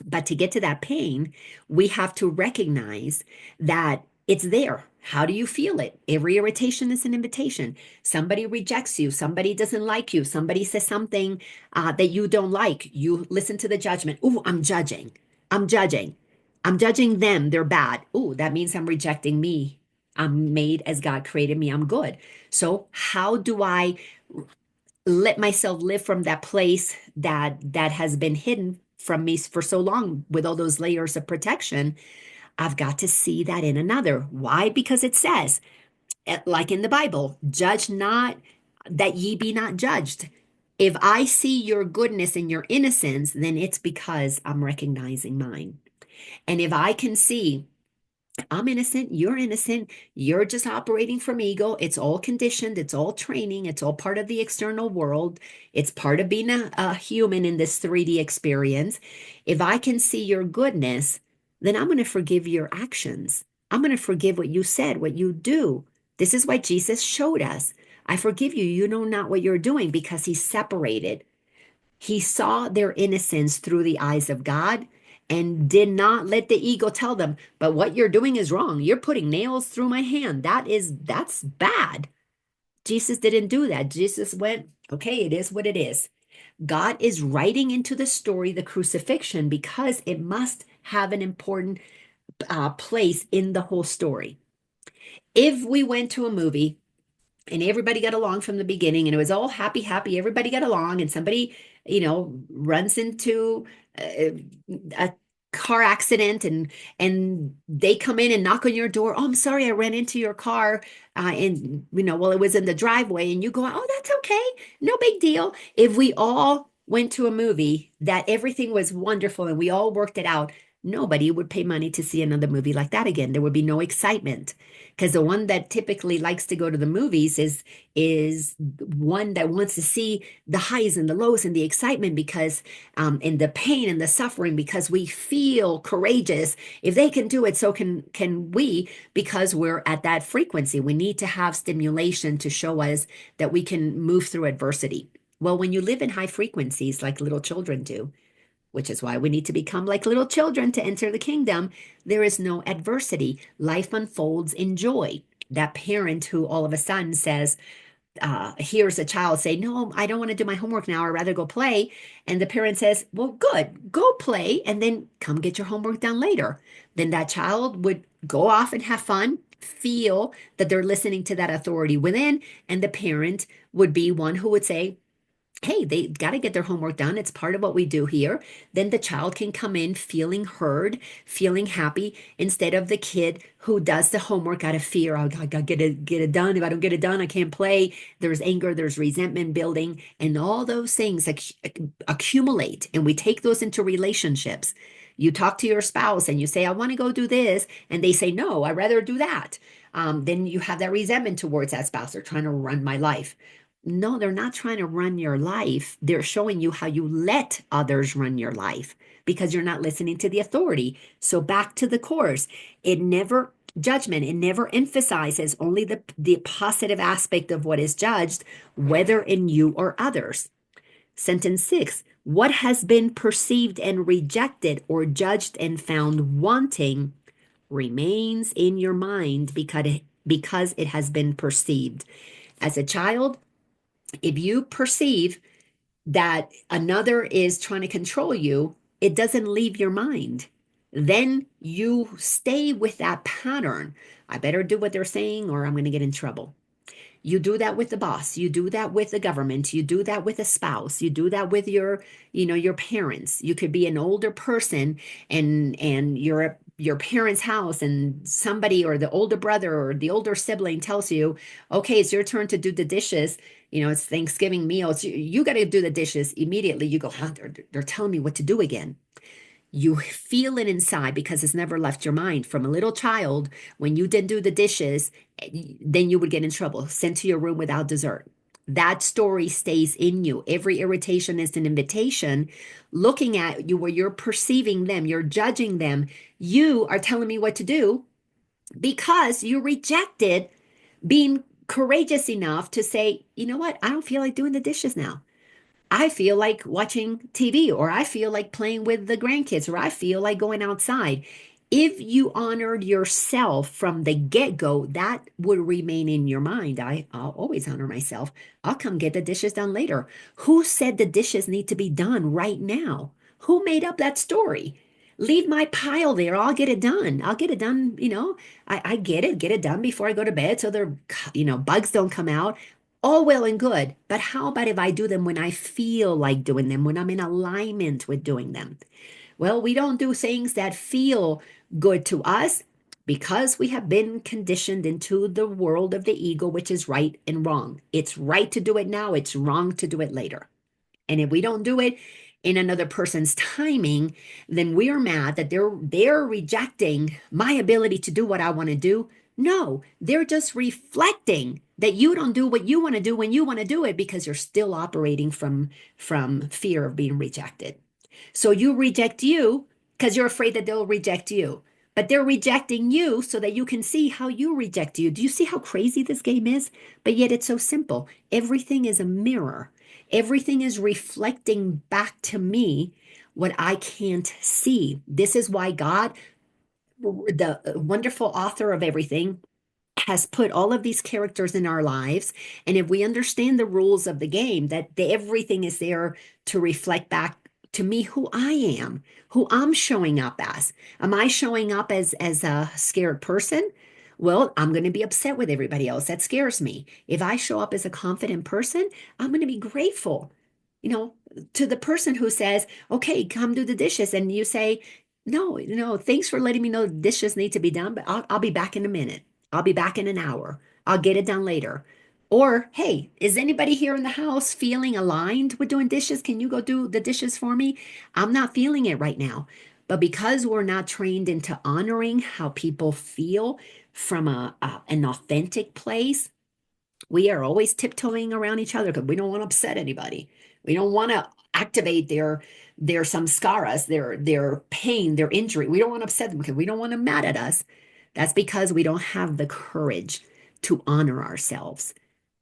But to get to that pain, we have to recognize that it's there. How do you feel it? Every irritation is an invitation. Somebody rejects you. Somebody doesn't like you. Somebody says something that you don't like. You listen to the judgment. Oh, I'm judging. I'm judging. I'm judging them. They're bad. Oh, that means I'm rejecting me. I'm made as God created me. I'm good. So how do I let myself live from that place that has been hidden from me for so long with all those layers of protection? I've got to see that in another. Why? Because it says, like in the Bible, judge not that ye be not judged. If I see your goodness and your innocence, then it's because I'm recognizing mine. And if I can see I'm innocent, you're just operating from ego. It's all conditioned, it's all training, it's all part of the external world. It's part of being a human in this 3D experience. If I can see your goodness, then I'm going to forgive your actions. I'm going to forgive what you said, what you do. This is why Jesus showed us. I forgive you. You know not what you're doing, because he separated. He saw their innocence through the eyes of God and did not let the ego tell them, but what you're doing is wrong. You're putting nails through my hand. That's bad. Jesus didn't do that. Jesus went, okay, it is what it is. God is writing into the story the crucifixion because it must have an important place in the whole story. If we went to a movie and everybody got along from the beginning and it was all happy, happy, everybody got along, and somebody, runs into a car accident and they come in and knock on your door. Oh, I'm sorry, I ran into your car. And well, it was in the driveway, and you go, oh, that's okay. No big deal. If we all went to a movie that everything was wonderful and we all worked it out, nobody would pay money to see another movie like that again. There would be no excitement, because the one that typically likes to go to the movies is one that wants to see the highs and the lows and the excitement, because and the pain and the suffering, because we feel courageous. If they can do it, so can we, because we're at that frequency. We need to have stimulation to show us that we can move through adversity. Well, when you live in high frequencies like little children do, which is why we need to become like little children to enter the kingdom, there is no adversity. Life unfolds in joy. That parent who all of a sudden says, hears a child say, no, I don't want to do my homework now, I'd rather go play. And the parent says, well, good, go play, and then come get your homework done later. Then that child would go off and have fun, feel that they're listening to that authority within, and the parent would be one who would say, hey, they got to get their homework done. It's part of what we do here. Then the child can come in feeling heard, feeling happy, instead of the kid who does the homework out of fear. Oh, I got to get it done. If I don't get it done, I can't play. There's anger, there's resentment building, and all those things accumulate. And we take those into relationships. You talk to your spouse and you say, I want to go do this. And they say, no, I'd rather do that. Then you have that resentment towards that spouse. They're trying to run my life. No, they're not trying to run your life. They're showing you how you let others run your life, because you're not listening to the authority. So back to the course, it never judgment, it never emphasizes only the positive aspect of what is judged, whether in you or others. Sentence 6, what has been perceived and rejected or judged and found wanting remains in your mind because it has been perceived. As a child, if you perceive that another is trying to control you, it doesn't leave your mind. Then you stay with that pattern. I better do what they're saying or I'm going to get in trouble. You do that with the boss. You do that with the government. You do that with a spouse. You do that with your parents. You could be an older person and you're at your parents' house, and somebody or the older brother or the older sibling tells you, okay, it's your turn to do the dishes. It's Thanksgiving meal. You got to do the dishes immediately. You go, huh, they're telling me what to do again. You feel it inside because it's never left your mind. From a little child, when you didn't do the dishes, then you would get in trouble, sent to your room without dessert. That story stays in you. Every irritation is an invitation. Looking at you where you're perceiving them, you're judging them. You are telling me what to do because you rejected being courageous enough to say, you know what? I don't feel like doing the dishes now. I feel like watching TV, or I feel like playing with the grandkids, or I feel like going outside. If you honored yourself from the get-go, that would remain in your mind. I'll always honor myself. I'll come get the dishes done later. Who said the dishes need to be done right now? Who made up that story? Leave my pile there. I'll get it done. I'll get it done. I get it done before I go to bed so bugs don't come out. All well and good, but how about if I do them when I feel like doing them, when I'm in alignment with doing them? Well, we don't do things that feel good to us because we have been conditioned into the world of the ego, which is right and wrong. It's right to do it now, it's wrong to do it later. And if we don't do it in another person's timing, then we are mad that they're rejecting my ability to do what I want to do. No, they're just reflecting that you don't do what you want to do when you want to do it because you're still operating from fear of being rejected. So you reject you because you're afraid that they'll reject you. But they're rejecting you so that you can see how you reject you. Do you see how crazy this game is? But yet it's so simple. Everything is a mirror. Everything is reflecting back to me what I can't see. This is why God, the wonderful author of everything, has put all of these characters in our lives. And if we understand the rules of the game, that everything is there to reflect back to me who I am, who I'm showing up as. Am I showing up as a scared person? Well, I'm going to be upset with everybody else. That scares me. If I show up as a confident person, I'm going to be grateful, to the person who says, okay, come do the dishes. And you say, no, thanks for letting me know the dishes need to be done, but I'll be back in a minute. I'll be back in an hour. I'll get it done later. Or, hey, is anybody here in the house feeling aligned with doing dishes? Can you go do the dishes for me? I'm not feeling it right now. But because we're not trained into honoring how people feel from an authentic place, we are always tiptoeing around each other because we don't want to upset anybody. We don't want to activate their samskaras, their pain, their injury. We don't want to upset them because we don't want them mad at us. That's because we don't have the courage to honor ourselves.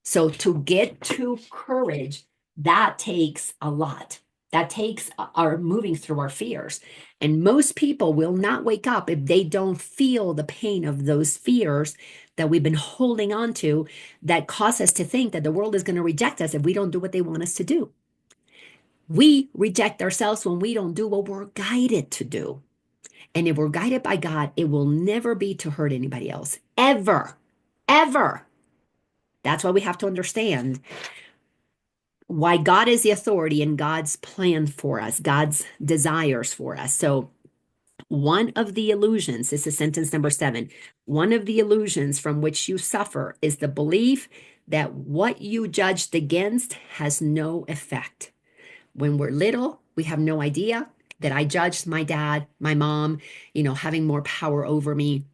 So to get to courage, that takes a lot. That takes our moving through our fears. And most people will not wake up if they don't feel the pain of those fears that we've been holding on to that cause us to think that the world is going to reject us if we don't do what they want us to do. We reject ourselves when we don't do what we're guided to do. And if we're guided by God, it will never be to hurt anybody else. Ever. Ever. That's why we have to understand why God is the authority and God's plan for us, God's desires for us. So one of the illusions, this is sentence number 7, one of the illusions from which you suffer is the belief that what you judged against has no effect. When we're little, we have no idea that I judged my dad, my mom, having more power over me.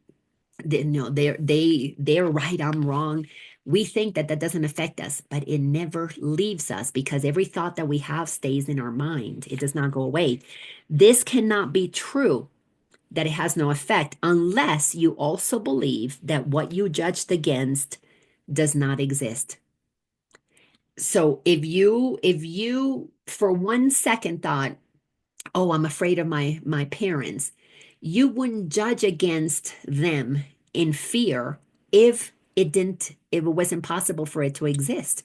They're right, I'm wrong. We think that doesn't affect us, but it never leaves us because every thought that we have stays in our mind. It does not go away. This cannot be true, that it has no effect, unless you also believe that what you judged against does not exist. So if you for 1 second thought, oh, I'm afraid of my parents, you wouldn't judge against them in fear if it wasn't possible for it to exist.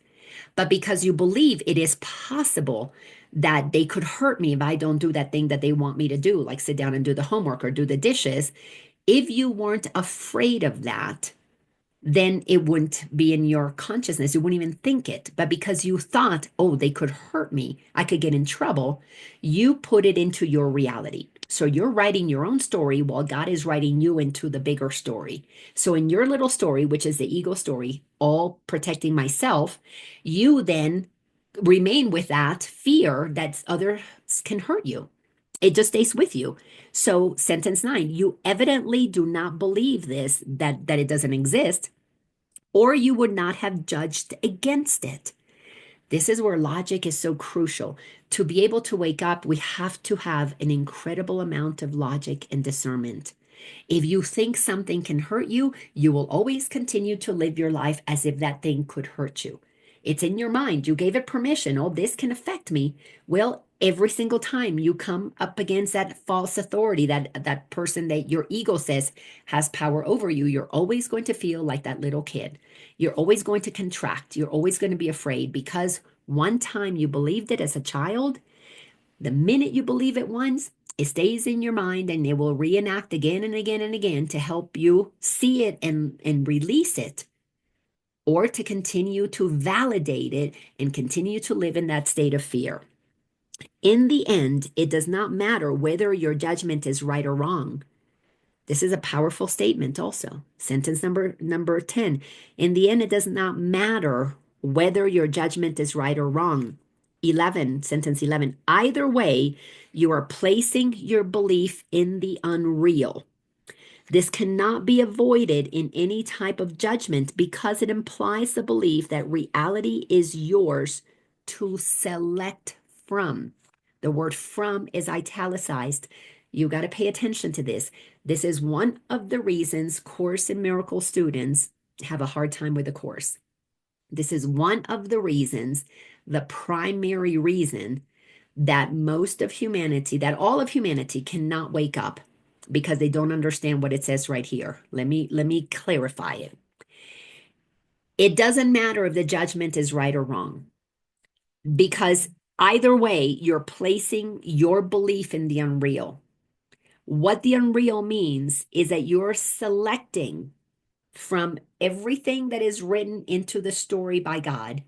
But because you believe it is possible that they could hurt me if I don't do that thing that they want me to do, like sit down and do the homework or do the dishes, if you weren't afraid of that, then it wouldn't be in your consciousness. You wouldn't even think it. But because you thought, oh, they could hurt me, I could get in trouble, you put it into your reality. So you're writing your own story while God is writing you into the bigger story. So in your little story, which is the ego story, all protecting myself, you then remain with that fear that others can hurt you. It just stays with you. So sentence 9, you evidently do not believe this, that it doesn't exist, or you would not have judged against it. This is where logic is so crucial. To be able to wake up, we have to have an incredible amount of logic and discernment. If you think something can hurt you, you will always continue to live your life as if that thing could hurt you. It's in your mind. You gave it permission. Oh, this can affect me. Well, every single time you come up against that false authority, that person that your ego says has power over you, you're always going to feel like that little kid. You're always going to contract. You're always going to be afraid because one time you believed it as a child. The minute you believe it once, it stays in your mind and it will reenact again and again and again to help you see it and release it, or to continue to validate it and continue to live in that state of fear. In the end, it does not matter whether your judgment is right or wrong. This is a powerful statement also. Sentence number 10. In the end, it does not matter whether your judgment is right or wrong. 11, sentence 11. Either way, you are placing your belief in the unreal. This cannot be avoided in any type of judgment because it implies the belief that reality is yours to select from. The word from is italicized. You got to pay attention to this. This is one of the reasons Course in Miracles students have a hard time with the Course. This is one of the reasons, the primary reason, that most of humanity, that all of humanity cannot wake up, because they don't understand what it says right here. Let me clarify it. It doesn't matter if the judgment is right or wrong, because either way, you're placing your belief in the unreal. What the unreal means is that you're selecting from everything that is written into the story by God.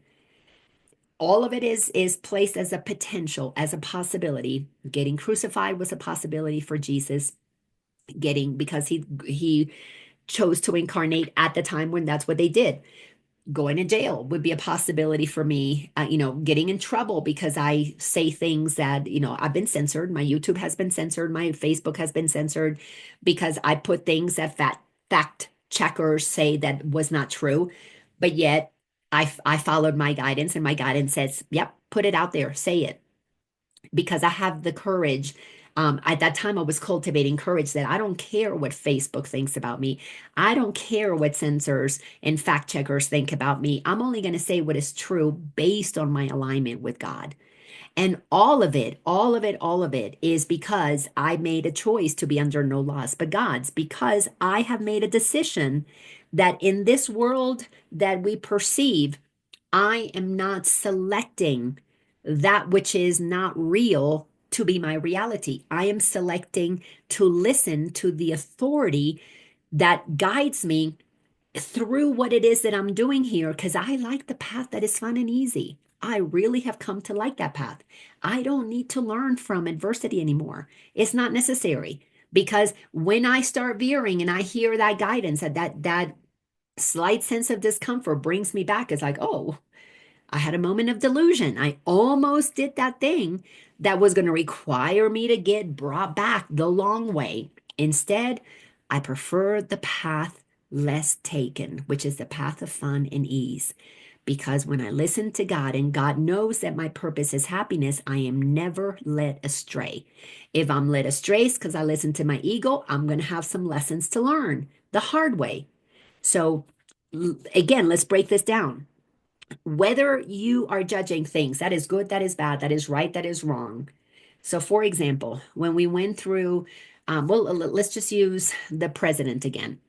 All of it is placed as a potential, as a possibility. Getting crucified was a possibility for Jesus, getting because he chose to incarnate at the time when that's what they did. Going to jail would be a possibility for me. Getting in trouble because I say things that, I've been censored. My YouTube has been censored. My Facebook has been censored because I put things that fact checkers say that was not true. But yet I followed my guidance, and my guidance says, yep, put it out there, say it, because I have the courage. At that time, I was cultivating courage that I don't care what Facebook thinks about me. I don't care what censors and fact checkers think about me. I'm only going to say what is true based on my alignment with God. And all of it, all of it, all of it is because I made a choice to be under no laws but God's, because I have made a decision that in this world that we perceive, I am not selecting that which is not real to be my reality. I am selecting to listen to the authority that guides me through what it is that I'm doing here, because I like the path that is fun and easy. I really have come to like that path. I don't need to learn from adversity anymore. It's not necessary, because when I start veering and I hear that guidance, that slight sense of discomfort brings me back. It's like, oh, I had a moment of delusion. I almost did that thing that was going to require me to get brought back the long way. Instead, I prefer the path less taken, which is the path of fun and ease. Because when I listen to God, and God knows that my purpose is happiness, I am never led astray. If I'm led astray, it's because I listen to my ego. I'm going to have some lessons to learn the hard way. So, again, let's break this down. Whether you are judging things, that is good, that is bad, that is right, that is wrong. So, for example, when we went through, let's just use the president again,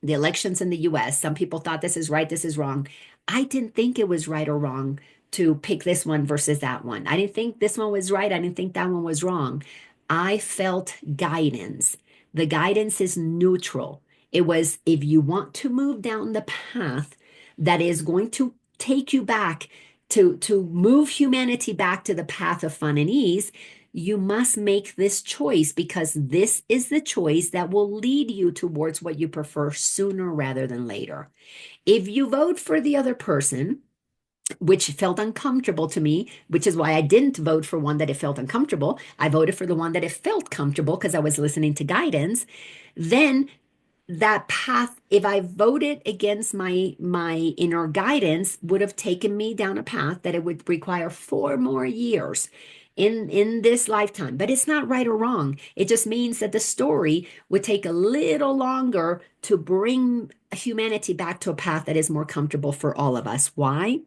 the elections in the US. Some people thought this is right, this is wrong. I didn't think it was right or wrong to pick this one versus that one. I didn't think this one was right. I didn't think that one was wrong. I felt guidance. The guidance is neutral. It was, if you want to move down the path that is going to take you back to move humanity back to the path of fun and ease, you must make this choice, because this is the choice that will lead you towards what you prefer sooner rather than later. If you vote for the other person, which felt uncomfortable to me, which is why I didn't vote for one that it felt uncomfortable, I voted for the one that it felt comfortable because I was listening to guidance, then that path, if I voted against my inner guidance, would have taken me down a path that it would require 4 more years in this lifetime. But it's not right or wrong. It just means that the story would take a little longer to bring humanity back to a path that is more comfortable for all of us. Why?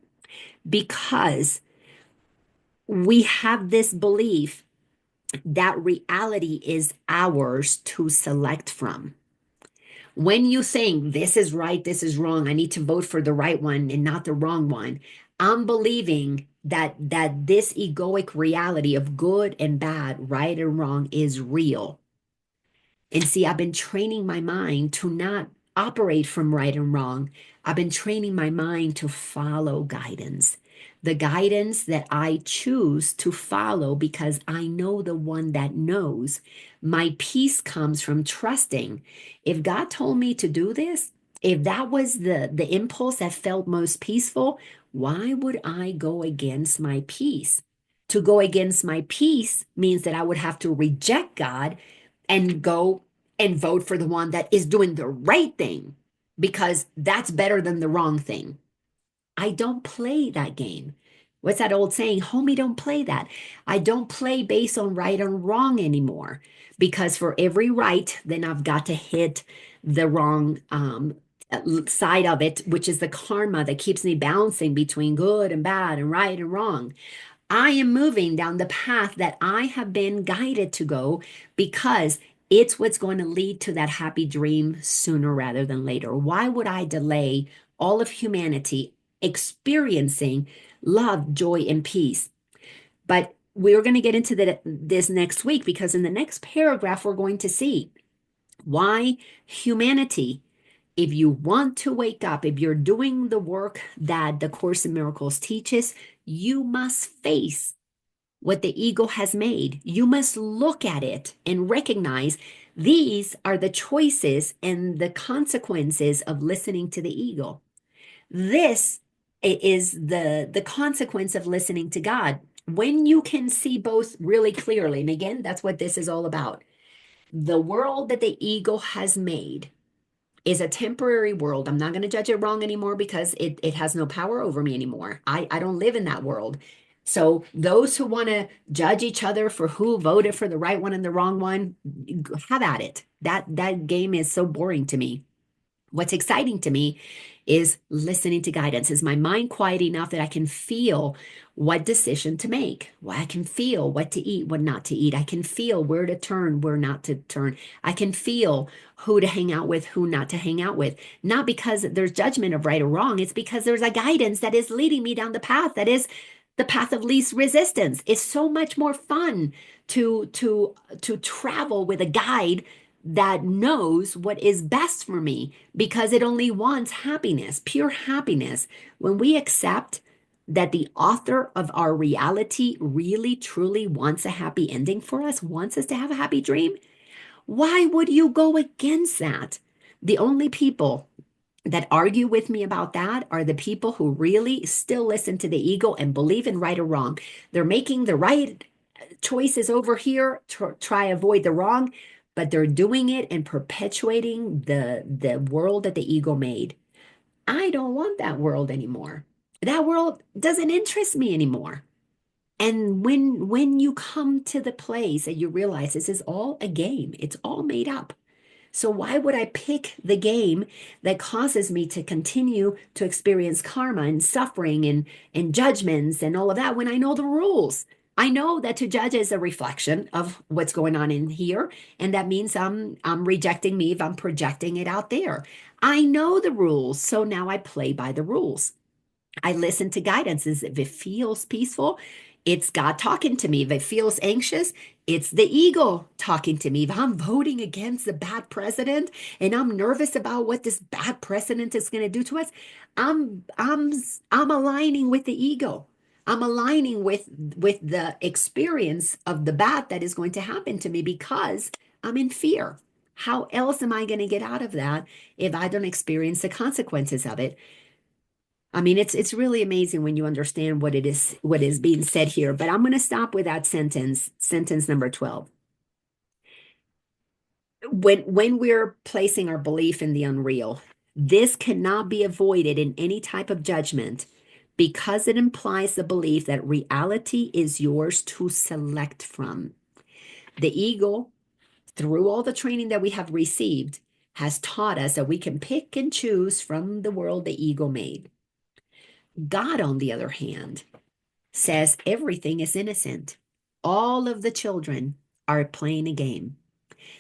Because we have this belief that reality is ours to select from. When you think this is right, this is wrong, I need to vote for the right one and not the wrong one, I'm believing that this egoic reality of good and bad, right and wrong is real. And see, I've been training my mind to not operate from right and wrong. I've been training my mind to follow guidance, the guidance that I choose to follow, because I know the one that knows. My peace comes from trusting. If God told me to do this, if that was the impulse that felt most peaceful, why would I go against my peace? To go against my peace means that I would have to reject God and go and vote for the one that is doing the right thing, because that's better than the wrong thing. I don't play that game. What's that old saying? Homie, don't play that. I don't play based on right and wrong anymore, because for every right, then I've got to hit the wrong side of it, which is the karma that keeps me bouncing between good and bad and right and wrong. I am moving down the path that I have been guided to go, because it's what's going to lead to that happy dream sooner rather than later. Why would I delay all of humanity experiencing love, joy, and peace. But we're going to get into this next week, because in the next paragraph, we're going to see why humanity, if you want to wake up, if you're doing the work that the Course in Miracles teaches, you must face what the ego has made. You must look at it and recognize these are the choices and the consequences of listening to the ego. This is the consequence of listening to God. When you can see both really clearly, and again, that's what this is all about. The world that the ego has made is a temporary world. I'm not going to judge it wrong anymore, because it has no power over me anymore. I don't live in that world. So those who want to judge each other for who voted for the right one and the wrong one, have at it. That game is so boring to me. What's exciting to me is listening to guidance. Is my mind quiet enough that I can feel what decision to make? Well, I can feel what to eat, what not to eat. I can feel where to turn, where not to turn. I can feel who to hang out with, who not to hang out with. Not because there's judgment of right or wrong. It's because there's a guidance that is leading me down the path that is the path of least resistance. It's so much more fun to travel with a guide that knows what is best for me, because it only wants happiness, pure happiness. When we accept that the author of our reality really truly wants a happy ending for us, wants us to have a happy dream, why would you go against that? The only people that argue with me about that are the people who really still listen to the ego and believe in right or wrong. They're making the right choices over here to try avoid the wrong, but they're doing it and perpetuating the world that the ego made. I don't want that world anymore. That world doesn't interest me anymore. And when you come to the place that you realize this is all a game, it's all made up. So why would I pick the game that causes me to continue to experience karma and suffering and judgments and all of that when I know the rules? I know that to judge is a reflection of what's going on in here, and that means I'm rejecting me if I'm projecting it out there. I know the rules, so now I play by the rules. I listen to guidances. If it feels peaceful, it's God talking to me. If it feels anxious, it's the ego talking to me. If I'm voting against the bad president and I'm nervous about what this bad president is going to do to us, I'm aligning with the ego. I'm aligning with the experience of the bad that is going to happen to me, because I'm in fear. How else am I going to get out of that if I don't experience the consequences of it? I mean, it's really amazing when you understand what is being said here. But I'm going to stop with that sentence number 12. When we're placing our belief in the unreal, this cannot be avoided in any type of judgment, because it implies the belief that reality is yours to select from. The ego, through all the training that we have received, has taught us that we can pick and choose from the world the ego made. God, on the other hand, says everything is innocent. All of the children are playing a game.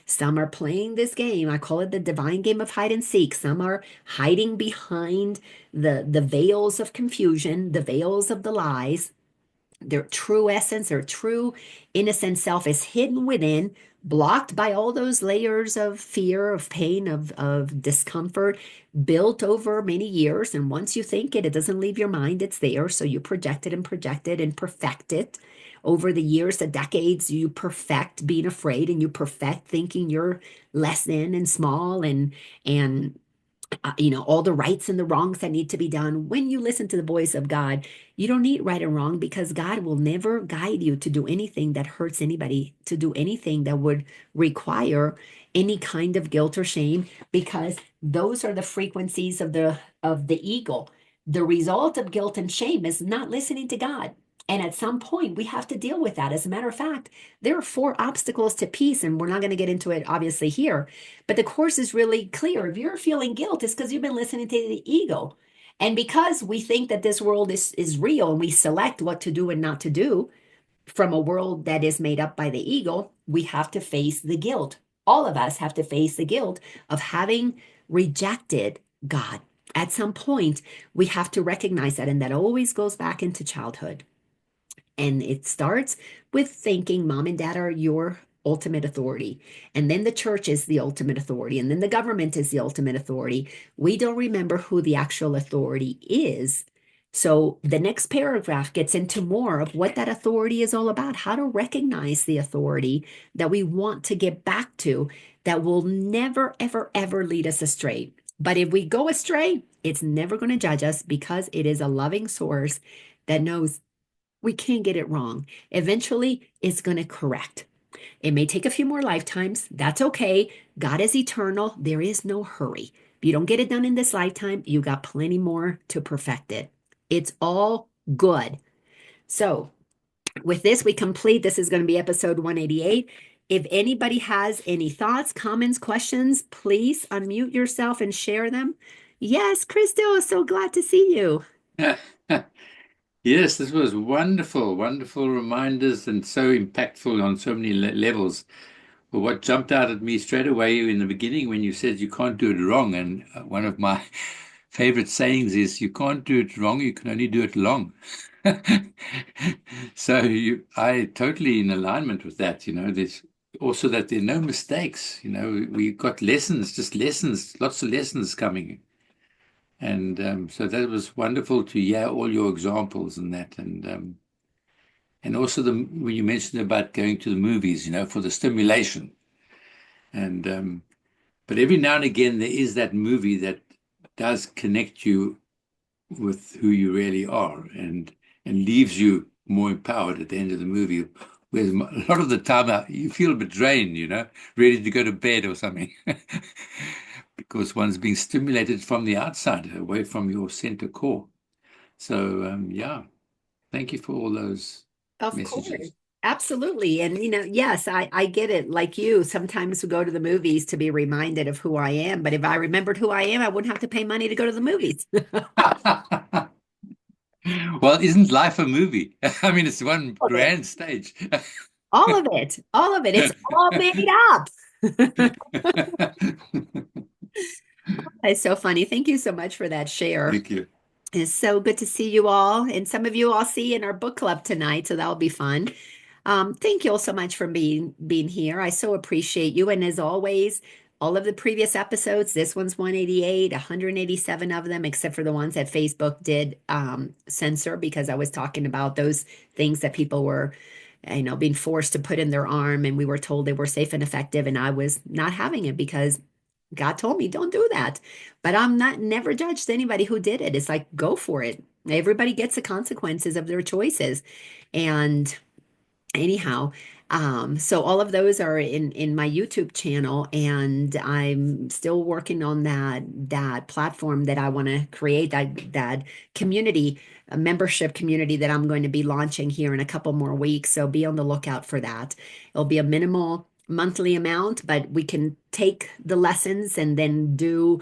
Some are playing this game. I call it the divine game of hide and seek. Some are hiding behind the veils of confusion, the veils of the lies. Their true essence, their true innocent self is hidden within, blocked by all those layers of fear, of pain, of discomfort built over many years. And once you think it, it doesn't leave your mind, it's there. So you project it and perfect it. Over the years, the decades, you perfect being afraid, and you perfect thinking you're less than and small, and all the rights and the wrongs that need to be done. When you listen to the voice of God, you don't need right and wrong, because God will never guide you to do anything that hurts anybody, to do anything that would require any kind of guilt or shame, because those are the frequencies of the ego. The result of guilt and shame is not listening to God. And at some point, we have to deal with that. As a matter of fact, there are 4 obstacles to peace, and we're not going to get into it obviously here. But the course is really clear. If you're feeling guilt, it's because you've been listening to the ego. And because we think that this world is real, and we select what to do and not to do from a world that is made up by the ego, we have to face the guilt. All of us have to face the guilt of having rejected God. At some point, we have to recognize that, and that always goes back into childhood. And it starts with thinking mom and dad are your ultimate authority. And then the church is the ultimate authority. And then the government is the ultimate authority. We don't remember who the actual authority is. So the next paragraph gets into more of what that authority is all about, how to recognize the authority that we want to get back to that will never, ever, ever lead us astray. But if we go astray, it's never going to judge us because it is a loving source that knows we can't get it wrong. Eventually, it's going to correct. It may take a few more lifetimes. That's okay. God is eternal. There is no hurry. If you don't get it done in this lifetime, you got plenty more to perfect it. It's all good. So, with this, we complete. This is going to be episode 188. If anybody has any thoughts, comments, questions, please unmute yourself and share them. Yes, Crystal, so glad to see you. Yes, this was wonderful, wonderful reminders and so impactful on so many levels. But what jumped out at me straight away in the beginning when you said you can't do it wrong, and one of my favorite sayings is you can't do it wrong, you can only do it long. I totally in alignment with that, there's also that there are no mistakes, we got lessons, just lessons, lots of lessons coming. And so that was wonderful to hear all your examples and that. And also when you mentioned about going to the movies, for the stimulation. And but every now and again there is that movie that does connect you with who you really are and leaves you more empowered at the end of the movie. Whereas a lot of the time you feel a bit drained, ready to go to bed or something. Because one's being stimulated from the outside, away from your center core. So, yeah, thank you for all those Of course. messages. Absolutely. And, yes, I get it. Like you, sometimes we go to the movies to be reminded of who I am. But if I remembered who I am, I wouldn't have to pay money to go to the movies. Well, isn't life a movie? I mean, it's one All of it. grand stage. All of it. All of it. It's all made up. It's so funny. Thank you so much for that share. Thank you. It's so good to see you all. And some of you I'll see in our book club tonight, so that'll be fun. Thank you all so much for being here. I so appreciate you. And as always, all of the previous episodes, this one's 188, 187 of them, except for the ones that Facebook did censor because I was talking about those things that people were, being forced to put in their arm, and we were told they were safe and effective, and I was not having it because God told me don't do that. But I'm not never judged anybody who did it. It's like go for it. Everybody gets the consequences of their choices. And anyhow, so all of those are in my YouTube channel, and I'm still working on that platform that I want to create, that community, a membership community that I'm going to be launching here in a couple more weeks. So be on the lookout for that. It'll be a minimal monthly amount, but we can take the lessons and then do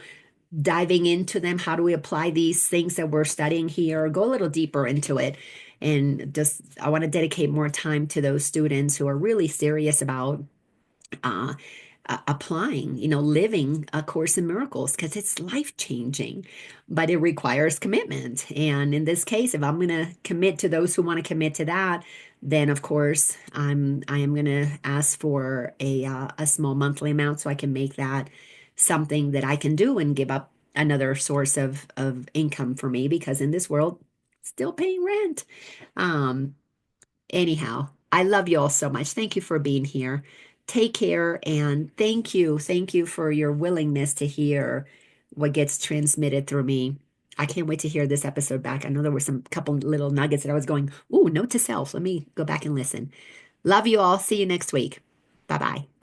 diving into them. How do we apply these things that we're studying here? Go a little deeper into it. And just, I want to dedicate more time to those students who are really serious about uh, applying, living A Course in Miracles because it's life changing, but it requires commitment. And in this case, if I'm going to commit to those who want to commit to that, then of course I am going to ask for a small monthly amount so I can make that something that I can do and give up another source of income for me because in this world, still paying rent. Um, Anyhow, I love you all so much. Thank you for being here. Take care and thank you. Thank you for your willingness to hear what gets transmitted through me. I can't wait to hear this episode back. I know there were some couple little nuggets that I was going, ooh, note to self. Let me go back and listen. Love you all. See you next week. Bye bye.